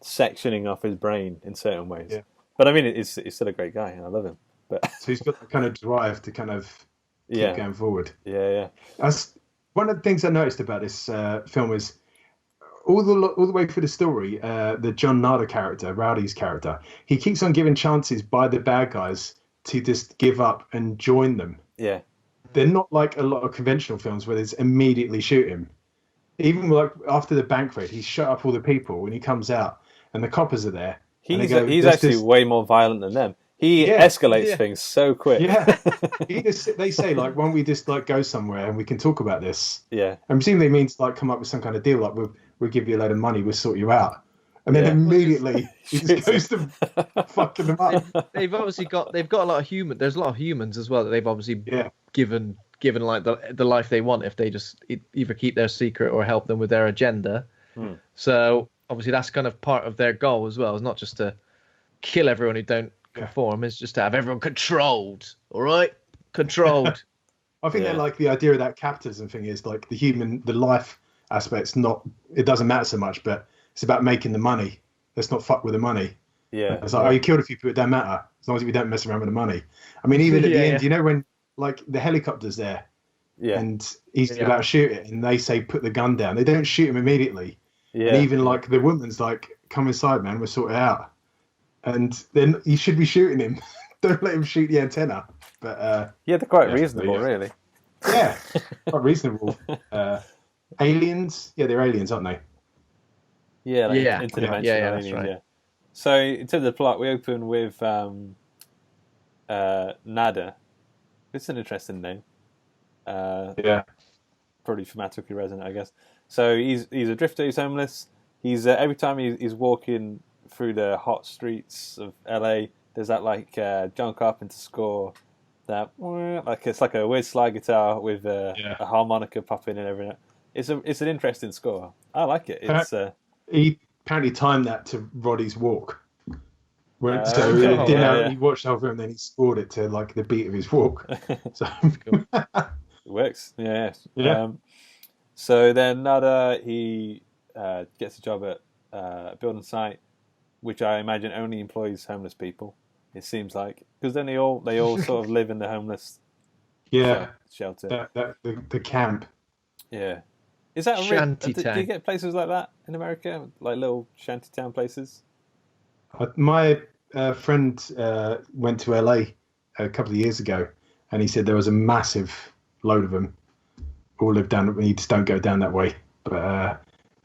sectioning off his brain in certain ways. Yeah. But I mean, he's still a great guy, and I love him. But so he's got the kind of drive to kind of keep going forward. Yeah. One of the things I noticed about this film is all the way through the story, the John Nada character, Rowdy's character, he keeps on giving chances by the bad guys to just give up and join them. Yeah. They're not like a lot of conventional films where there's immediately shoot him. Even like after the bank raid, he shut up all the people when he comes out, and the coppers are there. He's actually way more violent than them. He escalates things so quick. Yeah. They say like, why don't we just like go somewhere and we can talk about this? Yeah. And presumably means like come up with some kind of deal, like we'll give you a load of money, we'll sort you out. And then immediately he just goes to fucking them up. They've got a lot of there's a lot of humans as well that they've obviously given like the life they want if they just either keep their secret or help them with their agenda. So obviously that's kind of part of their goal as well. It's not just to kill everyone who don't conform, it's just to have everyone controlled. All right, controlled. I think that like the idea of that capitalism thing is like the life aspect's not. It doesn't matter so much, but it's about making the money. Let's not fuck with the money. Yeah. It's like, oh, you killed a few people, it doesn't matter as long as we don't mess around with the money. I mean, even at the end, you know when like the helicopter's there, and he's about to shoot it, and they say put the gun down. They don't shoot him immediately. Yeah. And even like the woman's like, come inside, man, we'll sort it out. and then you should be shooting him. Don't let him shoot the antenna. But they're quite reasonable, really. Yeah, quite reasonable. Aliens, they're aliens, aren't they? Yeah, interdimensional aliens. That's right. Yeah. So in terms of the plot, we open with Nada. It's an interesting name. Probably thematically resonant, I guess. So he's a drifter. He's homeless. He's every time he's walking through the hot streets of LA, there's that John Carpenter score. That it's like a weird slide guitar with a harmonica popping in every night. It's an interesting score. I like it. It's he apparently timed that to Roddy's walk. He watched the whole film, then he scored it to like the beat of his walk. So cool. It works. Yeah. So then Nada, he gets a job at a building site, which I imagine only employs homeless people. It seems like, because then they all sort of live in the homeless shelter. The camp. Yeah. Is that shanty town? Do you get places like that in America, like little shanty town places? My friend went to LA a couple of years ago, and he said there was a massive load of them. All live down. You just don't go down that way. But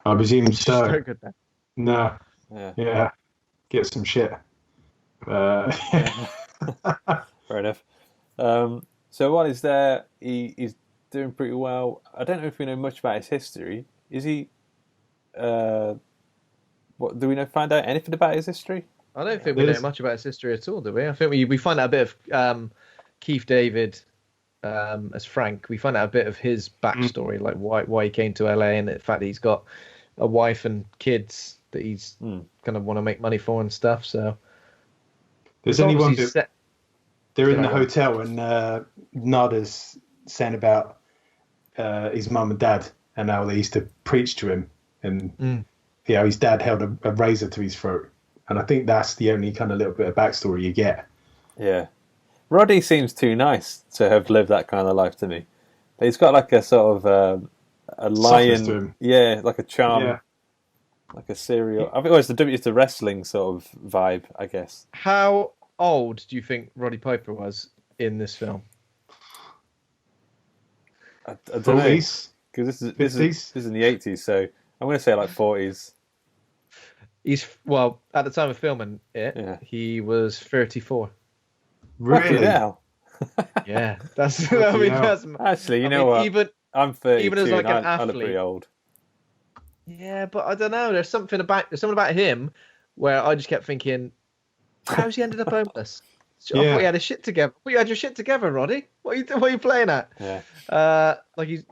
I presume so. No. Yeah. Get some shit. Fair enough. So while he's there, he's doing pretty well. I don't know if we know much about his history. Is he? What do we find out anything about his history? I don't think we know much about his history at all, do we? I think we find out a bit of Keith David as Frank. We find out a bit of his backstory, like why he came to LA, and the fact that he's got a wife and kids that he's kind of want to make money for and stuff. So there's only one bit. They're in the hotel, and Nada's saying about his mum and dad and how they used to preach to him, and his dad held a razor to his throat. And I think that's the only kind of little bit of backstory you get. Yeah. Roddy seems too nice to have lived that kind of life to me. He's got like a sort of a lion, like a charm, like a serial. I think it's the wrestling sort of vibe, I guess. How old do you think Roddy Piper was in this film? I don't know, because this is in the 80s, so I'm going to say like 40s. He's at the time of filming it, he was 34. Really? Yeah, that's. That's actually, what? Even I'm 32. Even as like an athlete, I look pretty old. Yeah, but I don't know. There's something about him where I just kept thinking, how's he ended up homeless? I thought he had his shit together. You had your shit together, Roddy. What are you playing at? Yeah. He's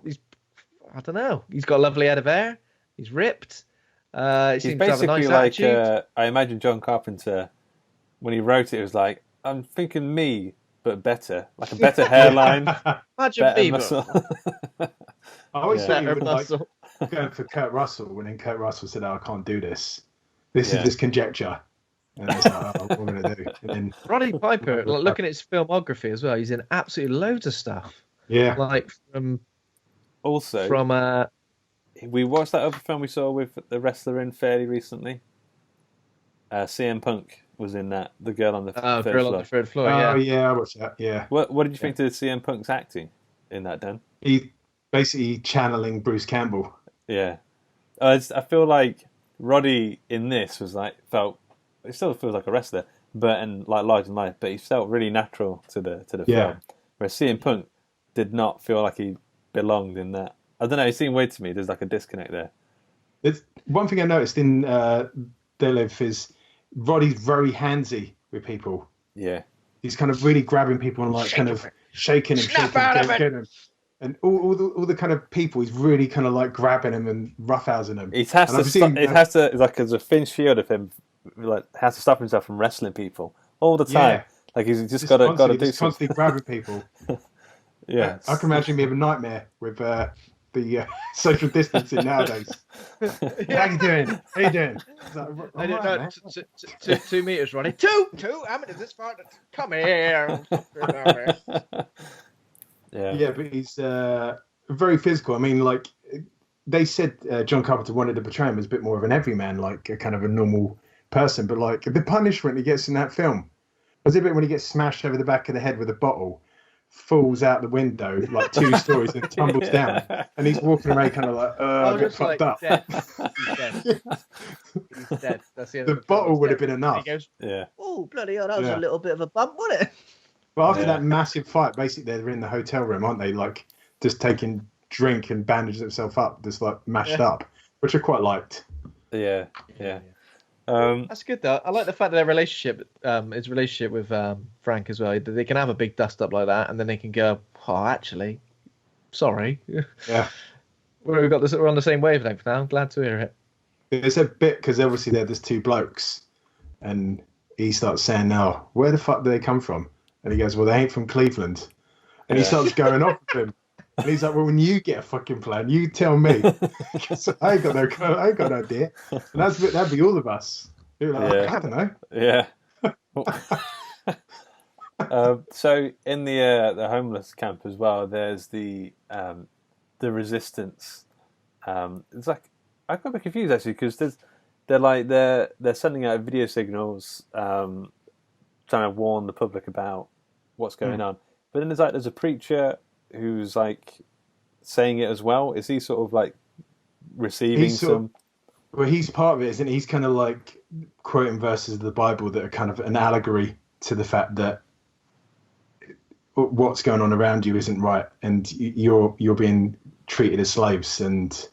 I don't know. He's got a lovely head of hair. He's ripped. He seems to have a nice attitude. I imagine John Carpenter, when he wrote it was like, I'm thinking me, but better. Like a better hairline. Imagine me, muscle. I always thought you were going for Kurt Russell, when then Kurt Russell said, I can't do this. This is just conjecture. And I was like, what am I going to do? And then Roddy Piper, looking at his filmography as well, he's in absolutely loads of stuff. Yeah. Like we watched that other film we saw with the wrestler in fairly recently. CM Punk was in that. The girl on the third floor. On the third floor. Oh yeah, I watched that. Yeah. What did you think of CM Punk's acting in that, Dan? He basically channeling Bruce Campbell. Yeah. I feel like Roddy in this was it still feels like a wrestler, and like large in life, but he felt really natural to the film. Whereas CM Punk did not feel like he belonged in that. I don't know. It seemed weird to me. There's like a disconnect there. It's one thing I noticed in They Live is Roddy's very handsy with people. Yeah, he's kind of really grabbing people and like kind of shaking them, getting them. And all the kind of people, he's really kind of like grabbing them and roughhousing them. It has to like there's a thin shield of him, like has to stop himself from wrestling people all the time. Yeah. Like he's just got to do something. Constantly grabbing people. Yeah, I can imagine me have a nightmare with the social distancing nowadays. How you doing? Like, 2 meters, Ronnie. Two. I'm in this part. Come here. Yeah, but he's very physical. I mean, like they said, John Carpenter wanted to portray him as a bit more of an everyman, like a kind of a normal person, but like the punishment he gets in that film. Was it a bit when he gets smashed over the back of the head with a bottle, falls out the window like 2 stories and tumbles down, and he's walking around kind of like, I get fucked up. Dead. He's dead. He's dead. That's the end The of the film. bottle He's would have dead. been enough. And he goes, Yeah. oh, bloody hell, that was Yeah. a little bit of a bump, wasn't it? But after that massive fight, basically they're in the hotel room, aren't they? Like just taking drink and bandaging themselves up, just like mashed up, which I quite liked. Yeah. That's good though. I like the fact that their relationship, his relationship with Frank as well. They can have a big dust up like that, and then they can go, "Oh, actually, sorry." Yeah. We're on the same wavelength now. I'm glad to hear it. There's a bit because obviously there's 2 blokes, and he starts saying, "Now, where the fuck do they come from?" And he goes, "Well, they ain't from Cleveland." And he starts going off with him. And he's like, "Well, when you get a fucking plan, you tell me." I ain't got no idea. And that'd be all of us. You're like, I don't know. Yeah. So in the homeless camp as well, there's the resistance. It's like I got a bit confused actually because they're sending out video signals, trying to warn the public about what's going on. But then there's a preacher who's like saying it as well. Is he sort of like receiving some? Well, he's part of it, isn't he? He's kind of like quoting verses of the Bible that are kind of an allegory to the fact that what's going on around you isn't right, and you're being treated as slaves. And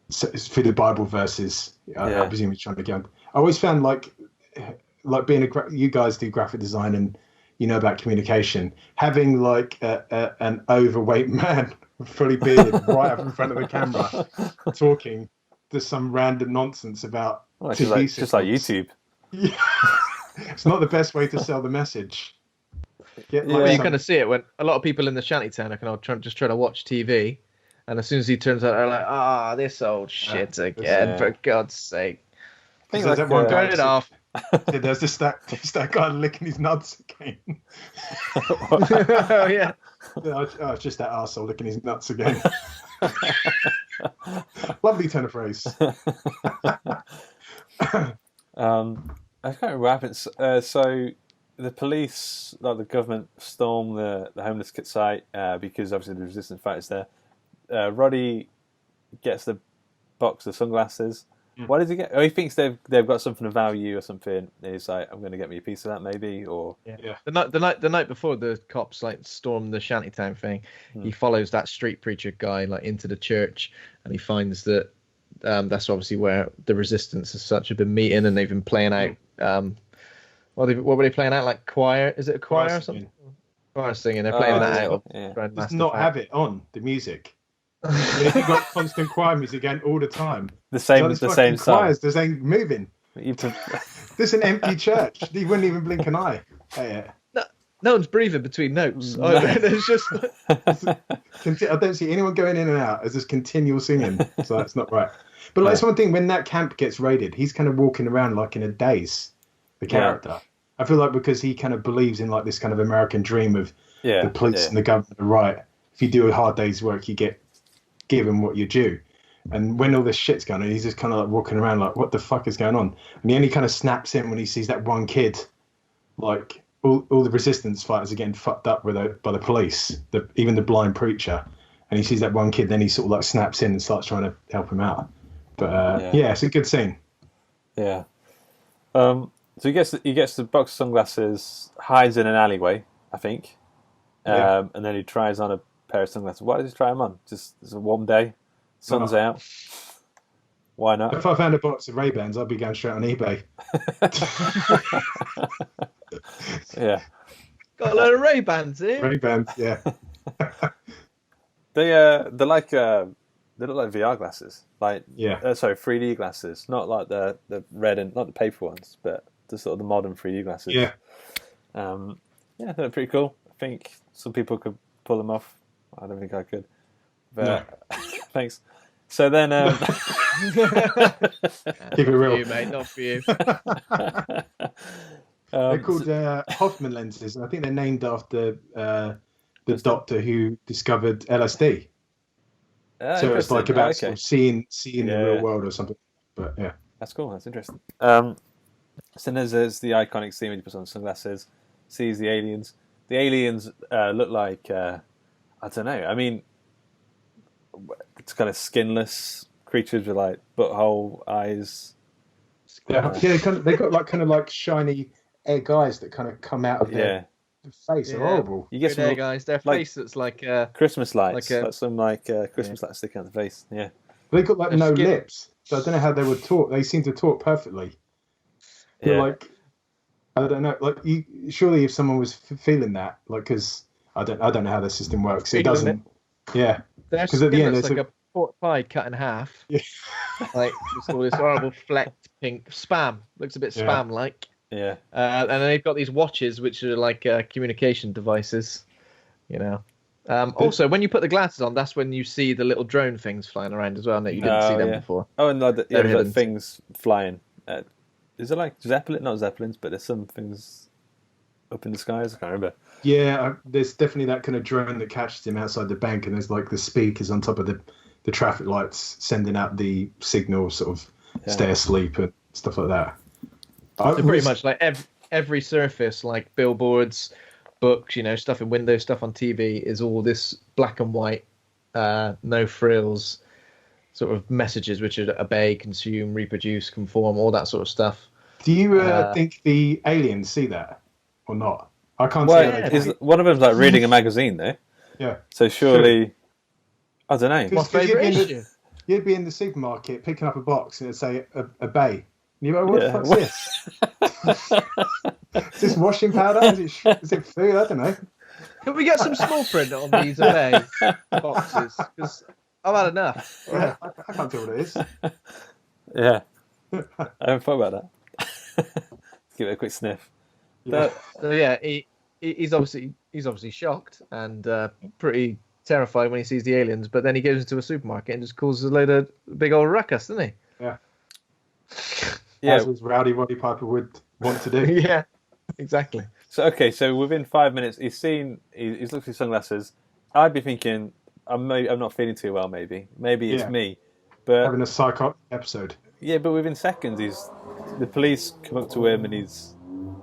so through the Bible verses, I presume he's trying to get on. I always found like being you guys do graphic design and you know about communication, having like an overweight man fully bearded right up in front of the camera talking to some random nonsense about just like YouTube. Yeah. It's not the best way to sell the message. You kind of see it when a lot of people in the shantytown are just trying to watch TV, and as soon as he turns out, they're like, this old shit again, for God's sake. I think there's that one turn it off. There's just that guy licking his nuts again. Oh, yeah. It's just that arsehole licking his nuts again. Lovely turn of phrase. I can't remember what happened. So the police, like the government, storm the homeless kit site because obviously the resistance fighters there. Roddy gets the box of sunglasses. Why does he get? Oh, he thinks they've got something of value or something. And he's like, I'm going to get me a piece of that, maybe. Or The night before the cops like storm the shantytown thing, he follows that street preacher guy like into the church, and he finds that that's obviously where the resistance as such have been meeting, and they've been playing out. What were they playing out? Like choir? Is it a choir or something? Choir singing. They're playing that out. Just not have it on the music. If you've got constant choir music going all the time, the same song. Choirs, there's ain't moving. This is an empty church. He wouldn't even blink an eye. No one's breathing between notes. There's just. I don't see anyone going in and out. It's just continual singing. So that's not right. But like, it's one thing when that camp gets raided, he's kind of walking around like in a daze. The character, I feel like, because he kind of believes in like this kind of American dream of the police and the government are right. If you do a hard day's work, you get given what you're due. And when all this shit's going on, he's just kind of like walking around like, what the fuck is going on? And he only kind of snaps in when he sees that one kid, like all the resistance fighters are getting fucked up by the police, even the blind preacher. And he sees that one kid, then he sort of like snaps in and starts trying to help him out. But it's a good scene. Yeah. So he gets the box of sunglasses, hides in an alleyway, I think, and then he tries on a pair of sunglasses. Why does he try them on? Just it's a warm day, sun's out. Why not? If I found a box of Ray-Bans, I'd be going straight on eBay. Yeah. Got a load of Ray-Bans here. Ray-Bans, yeah. They look like VR glasses, like 3D glasses, not like the red and not the paper ones, but the sort of the modern 3D glasses. Yeah. They're pretty cool. I think some people could pull them off. I don't think I could. But thanks. So then, keep it real, for you, mate, not for you. They're called Hoffman lenses, and I think they're named after the doctor who discovered LSD. So it's like about sort of seeing the real world or something. But yeah, that's cool. That's interesting. So there's the iconic scene when he puts on sunglasses, sees the aliens. The aliens look like, I don't know, I mean, it's kind of skinless creatures with like butthole eyes. Yeah, they got like kind of like shiny egg eyes that kind of come out of their face. They're horrible. You get some egg eyes. Their face that's like Christmas lights, like some Christmas lights sticking out the face. Yeah, they got like no lips, so I don't know how they would talk. They seem to talk perfectly. They're like, I don't know, like surely if someone was feeling that, like, because I don't know how the system works. It doesn't. Yeah, because at the end it's like a pork pie cut in half. Yeah. Like just all this horrible flecked pink spam. Looks a bit spam-like. Yeah. And then they've got these watches, which are like communication devices. You know. Also, when you put the glasses on, that's when you see the little drone things flying around as well. That you didn't see them before. Oh, and there's like things flying. Is it like Zeppelin? Not Zeppelins, but there's some things up in the skies. I can't remember. Yeah, there's definitely that kind of drone that catches him outside the bank, and there's like the speakers on top of the traffic lights sending out the signal, sort of stay asleep and stuff like that. So pretty much like every surface, like billboards, books, you know, stuff in windows, stuff on TV, is all this black and white, no frills, sort of messages which are obey, consume, reproduce, conform, all that sort of stuff. Do you think the aliens see that or not? I can't see it. One of them's like reading a magazine, though. Yeah. So surely, I don't know. My favourite issue? You'd be in the supermarket picking up a box and it'd say obey. And you're like, what the fuck's this? Is this washing powder? Is it food? I don't know. Can we get some small print on these obey boxes? Because I've had enough. Yeah, I can't tell what it is. Yeah. I haven't thought about that. Let's give it a quick sniff. So he's obviously shocked and pretty terrified when he sees the aliens. But then he goes into a supermarket and just causes a load of big old ruckus, doesn't he? Yeah. As Roddy Piper would want to do. Yeah, exactly. So within 5 minutes, he's looked at his sunglasses. I'd be thinking, I'm not feeling too well. Maybe it's me. But having a psychotic episode. Yeah, but within seconds, the police come up to him and he's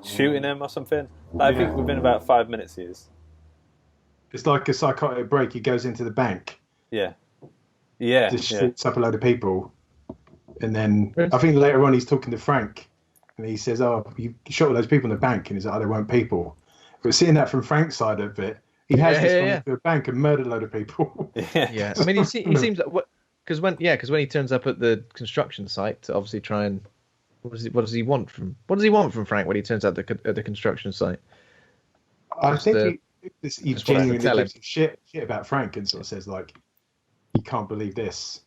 shooting him or something. I think within about 5 minutes he is. It's like a psychotic break. He goes into the bank. Yeah. Just shoots up a load of people. And then I think later on he's talking to Frank. And he says, oh, you shot all those people in the bank. And he's like, oh, they weren't people. But seeing that from Frank's side of it, he has just gone into a bank and murdered a load of people. Yeah. I mean, he seems like... Because when he turns up at the construction site to obviously try and... What does he want from Frank when he turns out at the construction site? I think he genuinely gives a shit about Frank and sort of says, like, you can't believe this.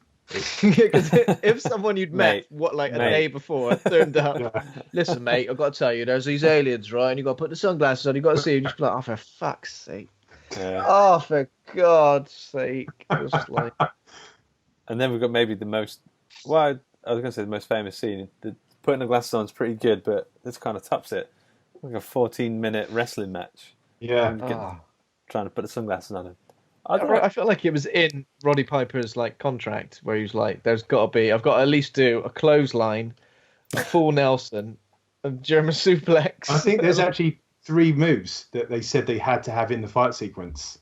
Because if someone you'd met a day before turned up, listen, mate, I've got to tell you, there's these aliens, right? And you've got to put the sunglasses on, you've got to see them. Just be like, oh, for fuck's sake. Yeah. Oh, for God's sake. Just like... And then we've got maybe the most... Well, I was going to say the most famous scene. Putting the glasses on is pretty good, but this kind of tops it. Like a 14-minute wrestling match. Yeah. Trying to put the sunglasses on him. I felt like it was in Roddy Piper's contract where he was like, "There's got to be. I've got to at least do a clothesline, a full Nelson, a German suplex." I think there's actually 3 moves that they said they had to have in the fight sequence.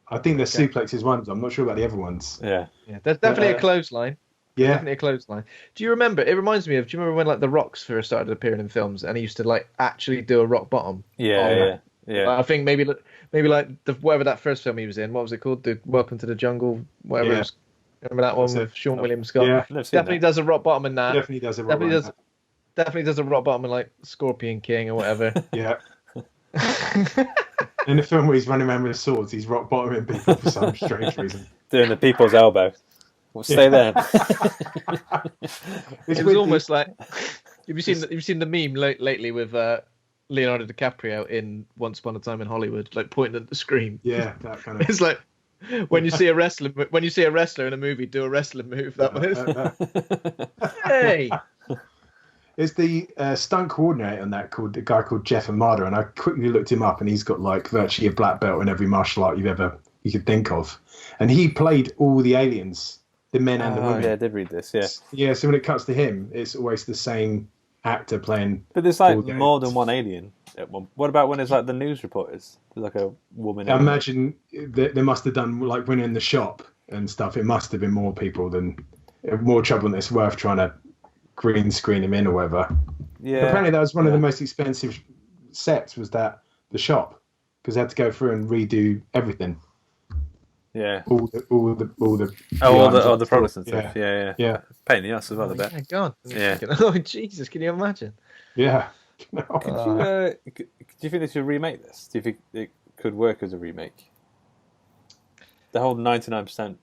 I think the suplex is one of them. I'm not sure about the other ones. Yeah. There's definitely a clothesline. Yeah. Definitely a clothesline. Do you remember? It reminds me of. Do you remember when The Rock's first started appearing in films and he used to actually do a rock bottom? Yeah. I think maybe whatever that first film he was in, what was it called? The Welcome to the Jungle, whatever it was. Remember that one with Sean William Scott? Yeah, definitely does a rock bottom in that. Definitely does a rock bottom. Definitely does a rock bottom in Scorpion King or whatever. Yeah. In the film where he's running around with swords, he's rock bottoming people for some strange reason. Doing the people's elbow. We'll stay there. It was almost like... Have you seen the meme lately with... Leonardo DiCaprio in Once Upon a Time in Hollywood, pointing at the screen. Yeah, that kind of. It's like when you see a wrestler in a movie do a wrestling move. That was. Hey. It's the stunt coordinator on that a guy called Jeff Amada, and I quickly looked him up, and he's got virtually a black belt in every martial art you could think of, and he played all the aliens, the men and the women. Yeah, I did read this. Yeah. Yeah, so when it cuts to him, it's always the same actor playing. But there's like all the more than aliens. one alien at one. What about when it's like the news reporters? There's like a woman. I imagine they must have done like when in the shop and stuff. It must have been more people than more trouble than it's worth trying to green screen him in or whatever. Yeah. Apparently, that was one of the most expensive sets. Was that the shop because they had to go through and redo everything. Yeah. All the all the products and stuff. Yeah. Pain in the ass as well, I bet. Yeah, God. Yeah. Oh, Jesus, can you imagine? Yeah. Do you think they should remake this? Do you think it could work as a remake? The whole 99%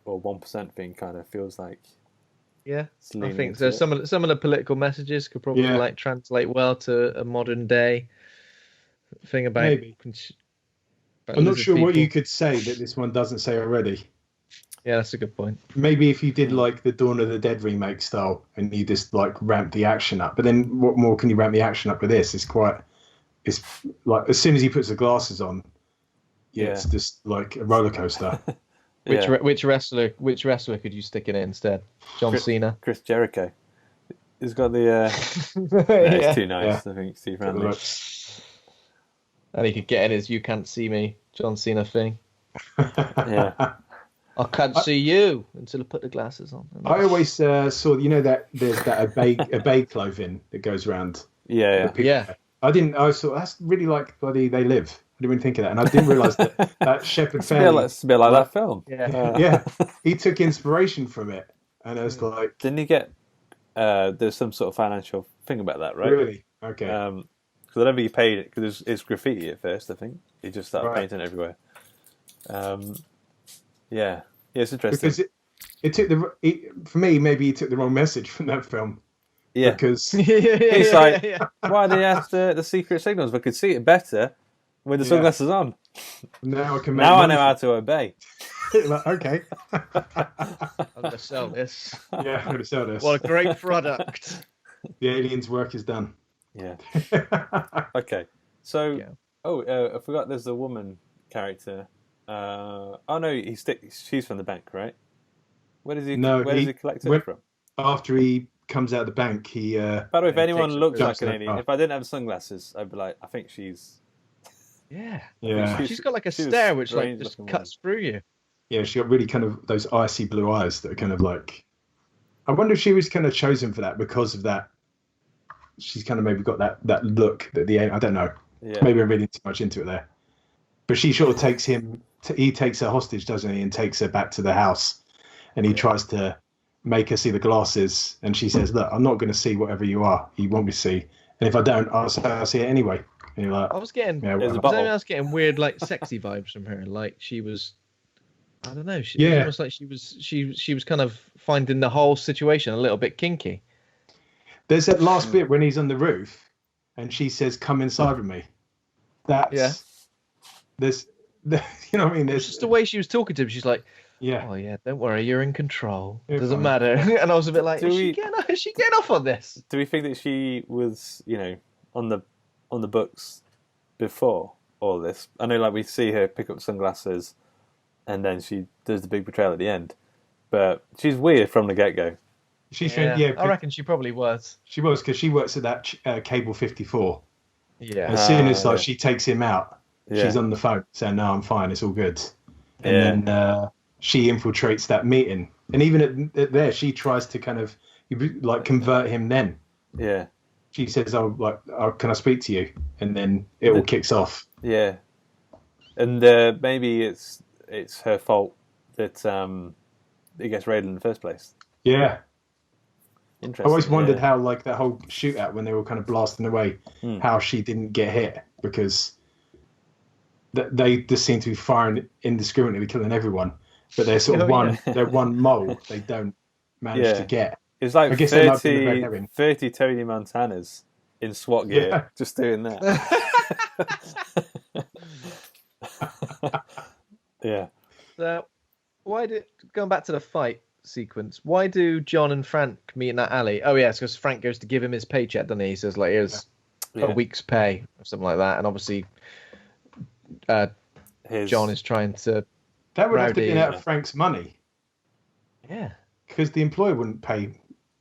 or 1% thing kind of feels like. Yeah, it's I think so. Some of the political messages could probably like translate well to a modern day thing about. Maybe. I'm not sure what you could say that this one doesn't say already. Yeah, that's a good point. Maybe if you did like the Dawn of the Dead remake style and you just like ramp the action up, but then what more can you ramp the action up with this? It's like as soon as he puts the glasses on, it's just like a roller coaster. Which wrestler could you stick in it instead? John Cena, Chris Jericho. He's got the. It's too nice. I think Steve Randall. And he could get in his "You Can't See Me" John Cena thing. Yeah. I can't see you until I put the glasses on. I always saw, that there's that obey clothing that goes around. Yeah. I thought that's really like bloody They Live. I didn't even think of that, and I didn't realise that Shepard Fairey. It's a bit like that film. Yeah. He took inspiration from it, and I was like, didn't he get? There's some sort of financial thing about that, right? Really? Okay. Because I remember he paid it because it's graffiti at first. I think he just started painting everywhere. Yeah, it's interesting. Because it took for me, maybe he took the wrong message from that film. Yeah, because he's like, why do you have the secret signals? We could see it better with the sunglasses on. Now I can. Now I know how to obey. Like, okay. I'm gonna sell this. Yeah, I'm gonna sell this. What a great product. The aliens' work is done. Yeah. Okay. So, I forgot. There's a woman character. No, she's from the bank, right? Where does he? No, where does he collect it from? After he comes out of the bank, he. By the way, if anyone looks like an alien, off. if I didn't have sunglasses, I'd be like, I think she's. Yeah. She's got like a stare which like just cuts through you. Yeah, she got really kind of those icy blue eyes that are kind of like. I wonder if she was kind of chosen for that because of that. She's kind of maybe got that look that I don't know. Yeah. Maybe I'm reading too much into it there. But she sort of takes him. He takes her hostage, doesn't he, and takes her back to the house, and he tries to make her see the glasses, and she says, "Look, I'm not going to see whatever you want me to see, and if I don't, I'll see it anyway." And you're like, I was getting weird, like sexy vibes from her. Like she was, I don't know. Almost like she was kind of finding the whole situation a little bit kinky. There's that last bit when he's on the roof, and she says, "Come inside with me." There's, you know what I mean? There's just the way she was talking to him. She's like, "Oh yeah, don't worry, you're in control. Doesn't matter." And I was a bit like, "Is she getting off on this?" Do we think that she was, on the books before all this? I know, like we see her pick up sunglasses, and then she does the big betrayal at the end. But she's weird from the get-go. I reckon she probably was. She was because she works at that Cable 54. Yeah. As soon as she takes him out, she's on the phone saying, "No, I'm fine. It's all good." And then she infiltrates that meeting, and even at there, she tries to kind of like convert him. Then she says, can I speak to you?" And then it all kicks off. Yeah, and maybe it's her fault that it gets raided in the first place. Yeah. Interesting. I always wondered how, like, that whole shootout when they were kind of blasting away, how she didn't get hit, because they just seem to be firing indiscriminately, killing everyone. But they're sort of they're one mole they don't manage to get. It's like 30 Tony Montanas in SWAT gear just doing that. Yeah. So, going back to the fight sequence, why do John and Frank meet in that alley? Oh yeah, it's because Frank goes to give him his paycheck, doesn't he? He says, like, here's a week's pay or something like that, and obviously John is trying to that would have to be out of Frank's money. Yeah, because the employer wouldn't pay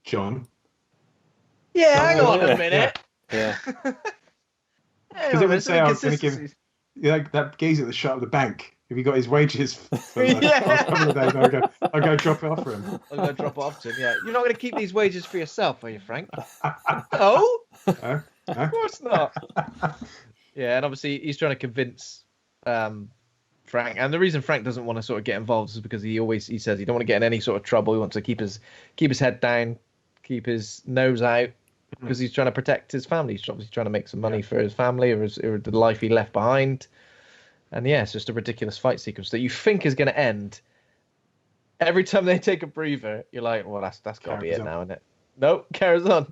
John. Yeah, hang on a minute. Yeah. Because they would say, "I was going to give that geezer at the shop of the bank. If he got his wages for a couple of days, I'll go drop it off for him. I'll go drop it off to him. Yeah, you're not going to keep these wages for yourself, are you, Frank? No, of course not. Yeah, and obviously he's trying to convince Frank, and the reason Frank doesn't want to sort of get involved is because he says he don't want to get in any sort of trouble. He wants to keep his head down, keep his nose out, because he's trying to protect his family. He's obviously trying to make some money for his family or the life he left behind. And yeah, it's just a ridiculous fight sequence that you think is going to end. Every time they take a breather, you're like, well, that's got to be it now, isn't it? Nope, carries on.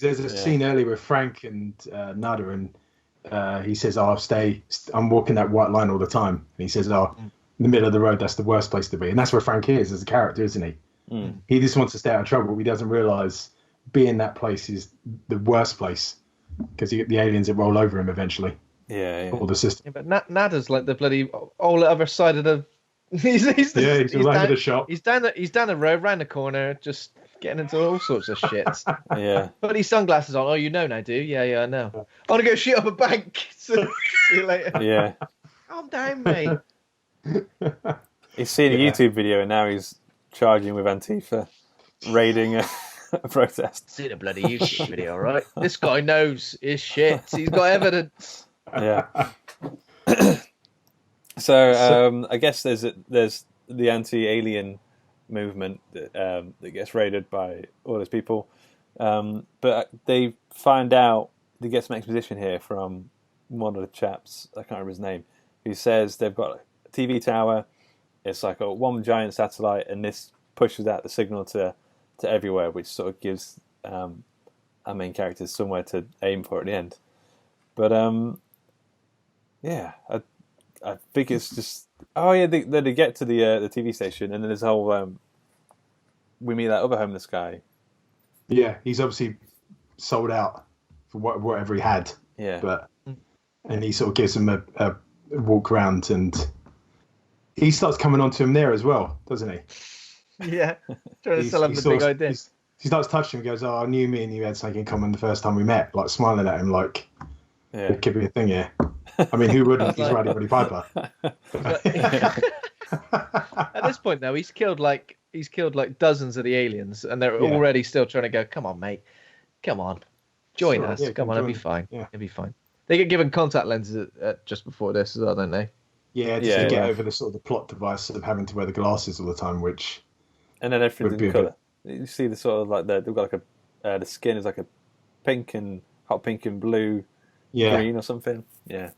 There's a scene earlier with Frank and Nada, and he says, I'm walking that white line all the time. And he says, in the middle of the road, that's the worst place to be. And that's where Frank is as a character, isn't he? Mm. He just wants to stay out of trouble. He doesn't realise being that place is the worst place because you get the aliens that roll over him eventually. Yeah. All the system. Yeah, but Nada's like the bloody all the other side of the. He's down the shop. He's down the road, round the corner, just getting into all sorts of shit. Yeah. Put these sunglasses on. Oh, you know now, do? Yeah, I know. I want to go shoot up a bank. So, see you later. Yeah. Calm down, mate. He's seen a YouTube video and now he's charging with Antifa, raiding a protest. See the bloody YouTube video, right? This guy knows his shit. He's got evidence. Yeah. So I guess there's the anti-alien movement that gets raided by all those people, but they find out they get some exposition here from one of the chaps, I can't remember his name, who says they've got a TV tower. It's like one giant satellite, and this pushes out the signal to everywhere, which sort of gives our main characters somewhere to aim for at the end. But I think it's just they get to the TV station, and then there's a whole we meet that other homeless guy. Yeah, he's obviously sold out for whatever he had. Yeah, and he sort of gives him a walk around, and he starts coming onto him there as well, doesn't he? Yeah, trying to sell him the big idea. He starts touching him. He goes, "Oh, I knew me and you had something in common the first time we met." Like smiling at him, like it could be a thing here. I mean, who wouldn't? He's Roddy Piper. At this point, though, he's killed like dozens of the aliens, and they're already still trying to go. Come on, mate. Come on, join us. Yeah, come on, it'll be fine. Yeah. It'll be fine. They get given contact lenses just before this as well, don't they? Yeah, just to get over the sort of the plot device of having to wear the glasses all the time, which. And then everything's in colour. You see the sort of like they've got like the skin is like a hot pink and blue, green or something. Yeah.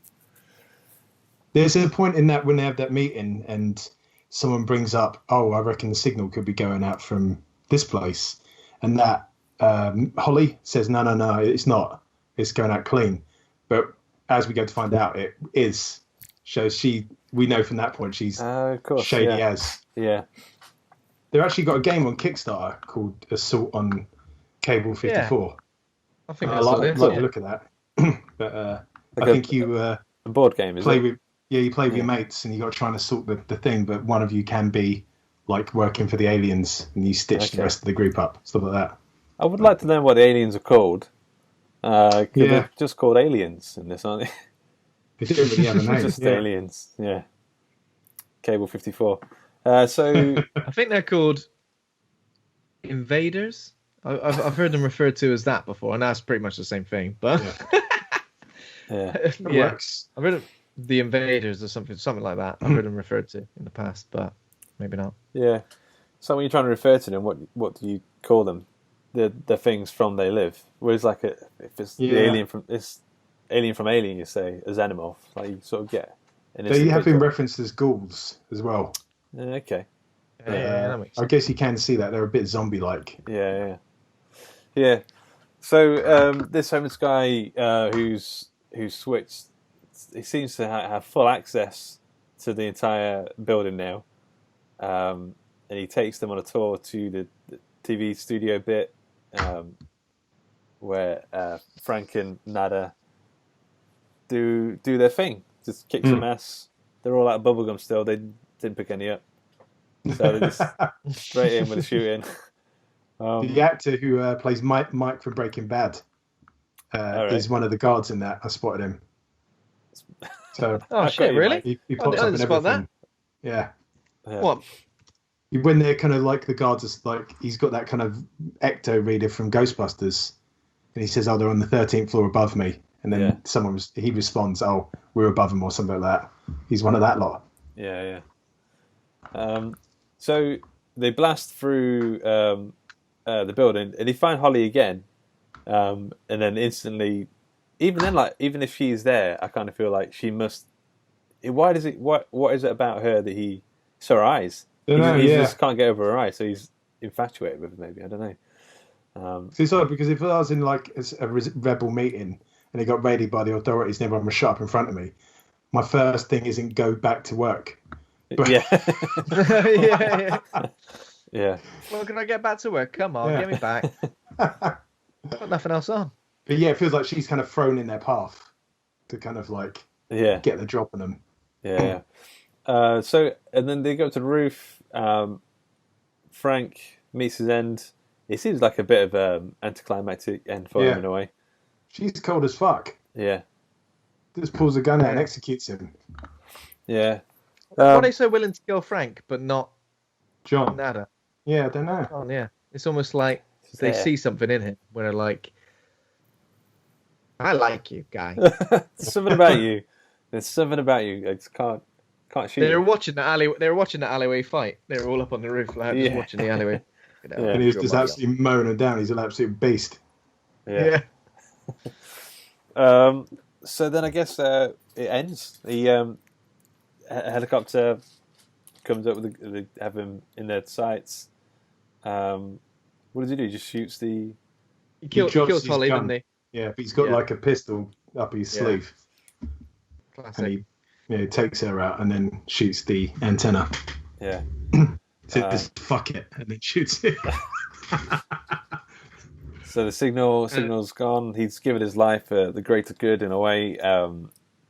There's a point in that when they have that meeting and someone brings up, "Oh, I reckon the signal could be going out from this place," and that Holly says, "No, it's not. It's going out clean." But as we go to find out, it is. So we know from that point she's shady as. Yeah. They've actually got a game on Kickstarter called Assault on Cable 54. Yeah. I think I'd like to look at that. But I think you a board game, is it? You play with your mates and you got to try and assault the thing, but one of you can be like working for the aliens and you stitch the rest of the group up, stuff like that. I would like to know what the aliens are called. They're just called aliens in this, aren't they? They don't really have a name. Just aliens, yeah. Cable 54. So I think they're called invaders. I've heard them referred to as that before, and that's pretty much the same thing. But works. I've heard of the invaders or something like that. I've heard them referred to in the past, but maybe not. Yeah. So when you're trying to refer to them, what do you call them? The things from they live. Whereas like if it's the alien from Alien, you say a xenomorph. Like you sort of get. They have been referenced as ghouls as well. Okay. That makes sense. I guess you can see that they're a bit zombie-like. Yeah. So this homeless guy who's switched, he seems to have full access to the entire building now, and he takes them on a tour to the TV studio bit, where Frank and Nada do their thing, just kick some ass. They're all out of bubblegum still. They didn't pick any up. So they just straight in with the shooting. The actor who plays Mike from Breaking Bad right. is one of the guards in that. I spotted him. So Oh shit! Really? he pops up in spot everything. that. Yeah. What? When they're kind of like the guards are like, he's got that kind of ecto reader from Ghostbusters, and he says, "Oh, they're on the 13th floor above me," and then he responds, "Oh, we're above them," or something like that. He's one of that lot. Yeah. So they blast through the building, and they find Holly again, and then instantly, even if she's there, I kind of feel like she must. Why does it? What is it about her that it's her eyes? He just can't get over her eyes, so he's infatuated with her. Maybe I don't know. So it's odd because if I was in like a rebel meeting and it got raided by the authorities and everyone was shut up in front of me, my first thing isn't go back to work. Yeah. Yeah. Well, can I get back to work? Come on, get me back. Got nothing else on. But yeah, it feels like she's kind of thrown in their path to kind of like get the drop on them. Yeah. So and then they go to the roof. Frank meets his end. It seems like a bit of anticlimactic end for him in a way. She's cold as fuck. Yeah. Just pulls a gun out and executes him. Yeah. Why are they so willing to kill Frank, but not John? Nada? Yeah, I don't know. Oh, yeah. It's almost like they see something in him where they're like, I like you, guy. There's something about you. There's something about you. I just can't shoot. They were watching the alleyway fight. They were all up on the roof, like, just watching the alleyway. And he was just absolutely mowing them down. He's an absolute beast. Yeah. So then I guess it ends. The helicopter comes up with they have him in their sights. What does he do? He just shoots the. He kills Holly, doesn't he? Yeah, but he's got like a pistol up his sleeve. Classic. And he takes her out and then shoots the antenna. Yeah. So just fuck it, and then shoots it. So the signal's gone. He's given his life for the greater good in a way.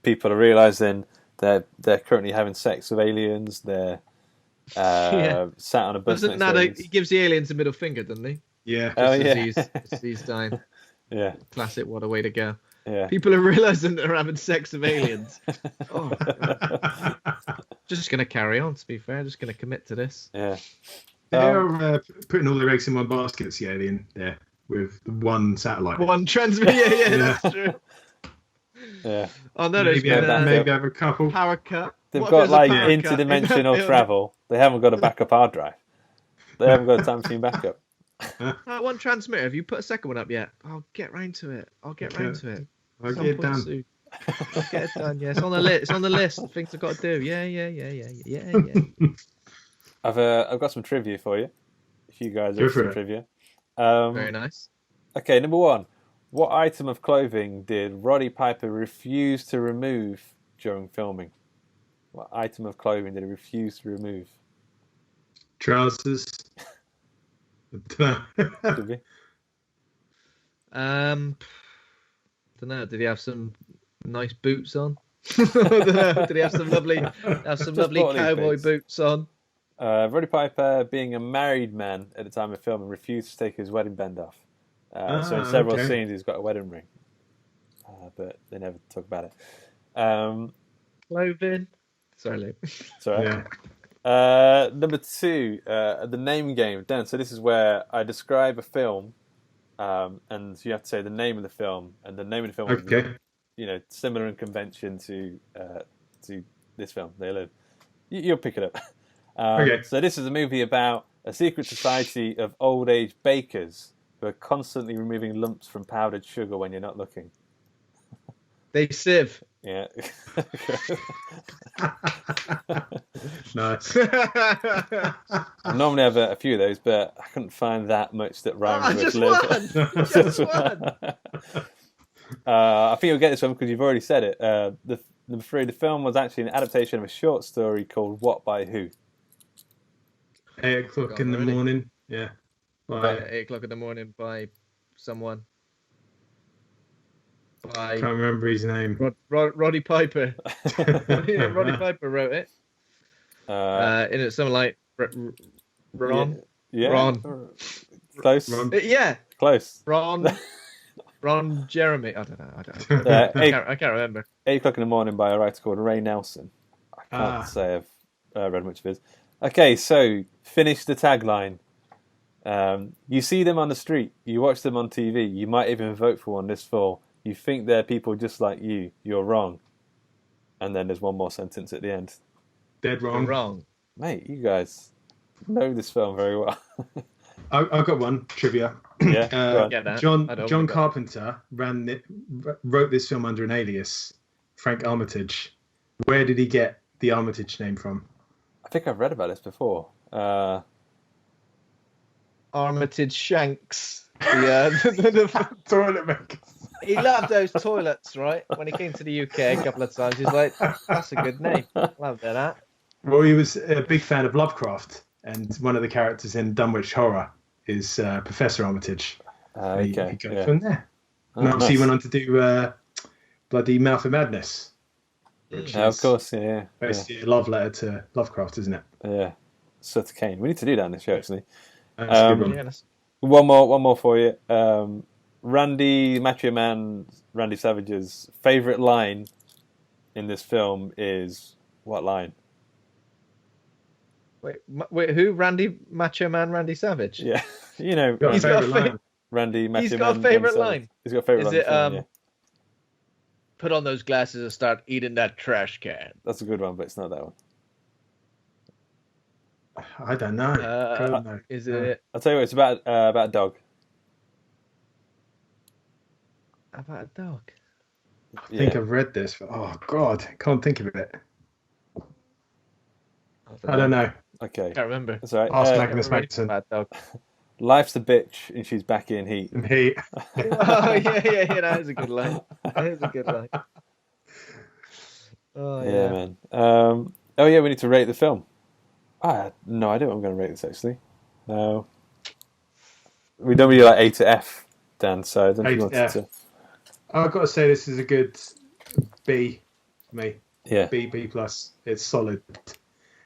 People are realizing they're currently having sex with aliens. They're sat on a bus. He gives the aliens a middle finger, doesn't he? Yeah. As he's dying. Yeah. Classic. What a way to go. Yeah. People are realizing they're having sex with aliens. Just going to carry on, to be fair. Just going to commit to this. Yeah. They're putting all their eggs in one basket, the alien, there, with one satellite. One transmitter. Yeah, that's true. Yeah. Oh, no, maybe have a couple. Power cut. They've got like interdimensional travel. They haven't got a backup hard drive. They haven't got a time machine backup. One transmitter. Have you put a second one up yet? I'll get round to it. I'll get it done. Soon. I'll get it done. Yeah, it's on the list. It's on the list of things I've got to do. Yeah. I've got some trivia for you. If you guys have some trivia. Very nice. Okay, number one. What item of clothing did Roddy Piper refuse to remove during filming? What item of clothing did he refuse to remove? Trousers. Did he? Don't know. Did he have some nice boots on? Did he have some lovely cowboy boots on? Roddy Piper, being a married man at the time of filming, refused to take his wedding band off. So in several scenes, he's got a wedding ring, but they never talk about it. Clothing. Sorry, Luke. Sorry. Yeah. Number two, the name game. Dan, so this is where I describe a film, and you have to say the name of the film, and the name of the film is, similar in convention to this film. They live. You'll pick it up. So this is a movie about a secret society of old age bakers who are constantly removing lumps from powdered sugar when you're not looking. They sieve. Yeah. Nice. I normally have a few of those, but I couldn't find that much that rhymes with live. Just one. I think you'll get this one because you've already said it. Number three, the film was actually an adaptation of a short story called What by Who? 8 o'clock in the morning. Yeah. 8 o'clock in the morning by someone. I can't remember his name. Roddy Piper. Roddy Piper wrote it. And it's something like Ron. Yeah. Ron. Close. Yeah, Close. Ron Jeremy. I don't know. I can't remember. 8 o'clock in the morning by a writer called Ray Nelson. I can't say I've read much of his. Okay, so finish the tagline. You see them on the street. You watch them on TV. You might even vote for one this fall. You think they're people just like you. You're wrong. And then there's one more sentence at the end. Dead wrong. You're wrong. Mate, you guys know this film very well. I've got one trivia. Yeah, John Carpenter wrote this film under an alias, Frank Armitage. Where did he get the Armitage name from? I think I've read about this before. Armitage Shanks. The Toilet maker. He loved those toilets, right? When he came to the UK a couple of times, he's like, that's a good name. Love that. Well, he was a big fan of Lovecraft, and one of the characters in Dunwich Horror is Professor Armitage. He got it from there. And obviously he went on to do bloody Mouth of Madness. Of course, yeah. Basically a love letter to Lovecraft, isn't it? Yeah. Sutter Kane. We need to do that on this show, actually. One One more for you. Macho Man, Randy Savage's favourite line in this film is what line? Wait, who? Macho Man Randy Savage? Yeah, you know, he's got a favourite Randy Macho Man. He's got a favourite line. He's got a favourite line. Is it yeah. Put on those glasses and start eating that trash can? That's a good one, but it's not that one. I don't know. Is it? I'll tell you what. It's about a dog. About a dog. I think I've read this, but oh god, can't think of it. I don't know. Okay, can't remember. That's all right. Ask Magnus Magnuson. Life's a bitch, and she's back in heat. And he. Oh yeah. That is a good line. Oh yeah, man. Oh yeah, we need to rate the film. I had no idea what I'm going to rate this actually. No, we don't really like A to F, Dan. So I don't think you wanted to. I've got to say this is a good B for me. Yeah. B plus. It's solid.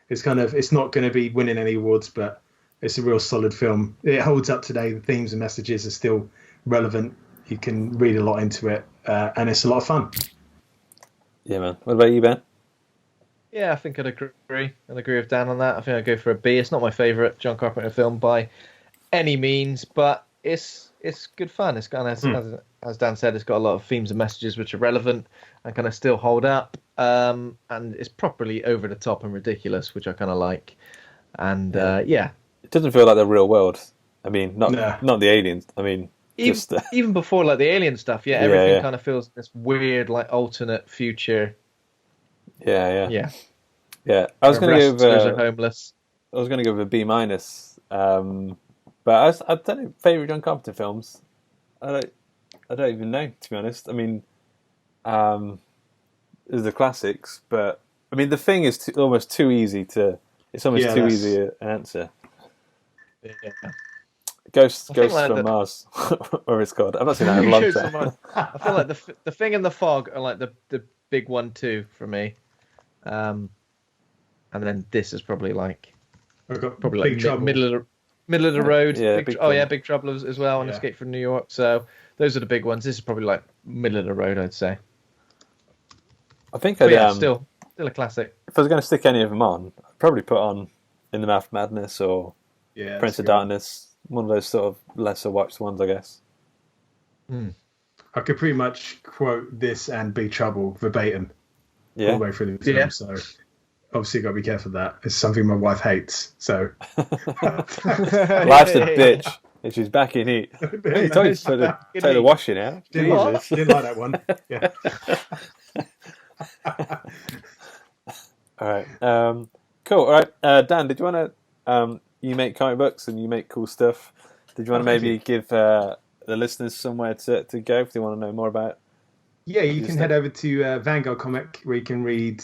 It's not going to be winning any awards, but it's a real solid film. It holds up today. The themes and messages are still relevant. You can read a lot into it, and it's a lot of fun. Yeah, man. What about you, Ben? Yeah, I think I'd agree. I'd agree with Dan on that. I think I'd go for a B. It's not my favourite John Carpenter film by any means, but it's good fun. It's got, as Dan said, it's got a lot of themes and messages which are relevant and kind of still hold up. And it's properly over the top and ridiculous, which I kind of like. And it doesn't feel like the real world. I mean, not the aliens. I mean, even before like the alien stuff. Yeah, everything kind of feels this weird, like alternate future. Yeah. I was going to give. Are homeless. I was going to give a B minus. But I don't know, favourite John Carpenter films. I don't even know, to be honest. I mean, there's the classics, but I mean, The Thing is almost too easy to. It's almost too easy an answer. Yeah. Ghosts from Mars, or it's called. I've not seen that in a long time. I feel like the Thing and the Fog are like the big 1-2 for me. And then this is probably like middle of the road. Yeah, Big Trouble as well, and Escape from New York. So those are the big ones. This is probably like middle of the road, I'd say. I think I'd still a classic. If I was going to stick any of them on, I'd probably put on In the Mouth of Madness or Prince of Darkness. One of those sort of lesser watched ones, I guess. I could pretty much quote this and Big Trouble verbatim all the way through the film. So obviously got to be careful of that. It's something my wife hates. So life's a bitch. And she's back in heat. You're talking to take the washing out. Didn't like that one. Yeah. All right. Cool. All right. Dan, did you want to... you make comic books and you make cool stuff. Did you want to maybe give the listeners somewhere to go if they want to know more about it? Yeah, you can head over to Vanguard Comic, where you can read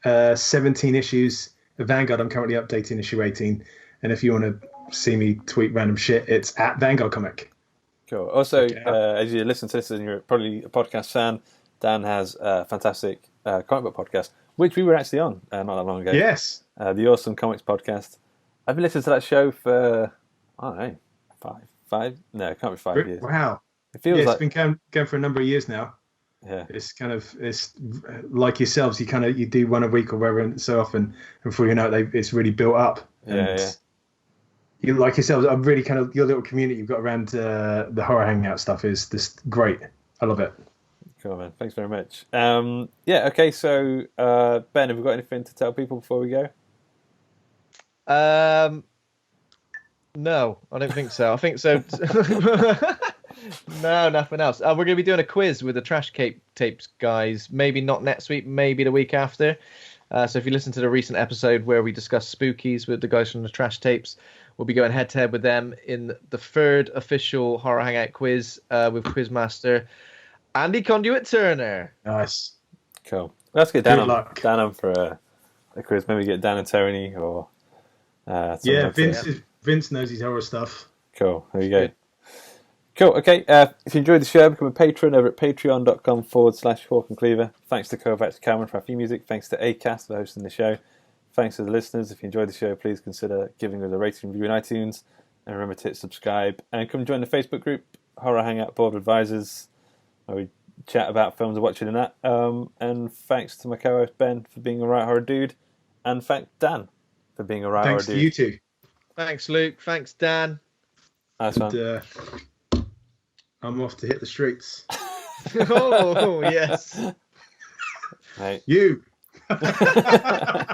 17 issues of Vanguard. I'm currently updating issue 18. And if you want to see me tweet random shit, it's at Vanguard Comic. Cool. Also, as you listen to this and you're probably a podcast fan, Dan has a fantastic comic book podcast, which we were actually on not that long ago. Yes. The Awesome Comics Podcast. I've been listening to that show for, I don't know, 5? No, it can't be 5 years. Wow. It feels It's like been going for a number of years now. yeah. It's like yourselves. You do one a week or whatever, and so often, and before you know it, it's really built up. And you like yourselves. I'm really kind of your little community you've got around the horror hangout stuff is just great. I love it. Cool, man. Thanks very much. Okay. So, Ben, have we got anything to tell people before we go? No, I don't think so. I think so. No, nothing else. We're going to be doing a quiz with the Trash Tapes guys. Maybe not next week, maybe the week after. So if you listen to the recent episode where we discussed spookies with the guys from the Trash Tapes, we'll be going head-to-head with them in the third official Horror Hangout quiz with Quizmaster Andy Conduit Turner. Nice. Cool. Let's get Dan Good on for a quiz. Maybe get Dan and Tony or Vince knows his horror stuff. Cool. There you go. Cool. Okay. If you enjoyed the show, become a patron over at patreon.com/Hawk and Cleaver. Thanks to Kovacs Cameron for our theme music. Thanks to Acast for hosting the show. Thanks to the listeners. If you enjoyed the show, please consider giving us a rating and review in iTunes. And remember to hit subscribe. And come join the Facebook group, Horror Hangout Board of Advisors, where we chat about films we're watching in that. And thanks to my co-host Ben for being a right horror dude. And thank Dan for being a right horror dude. Thanks to you two. Thanks, Luke. Thanks, Dan. Nice one. And, I'm off to hit the streets. Oh, yes. Right. You.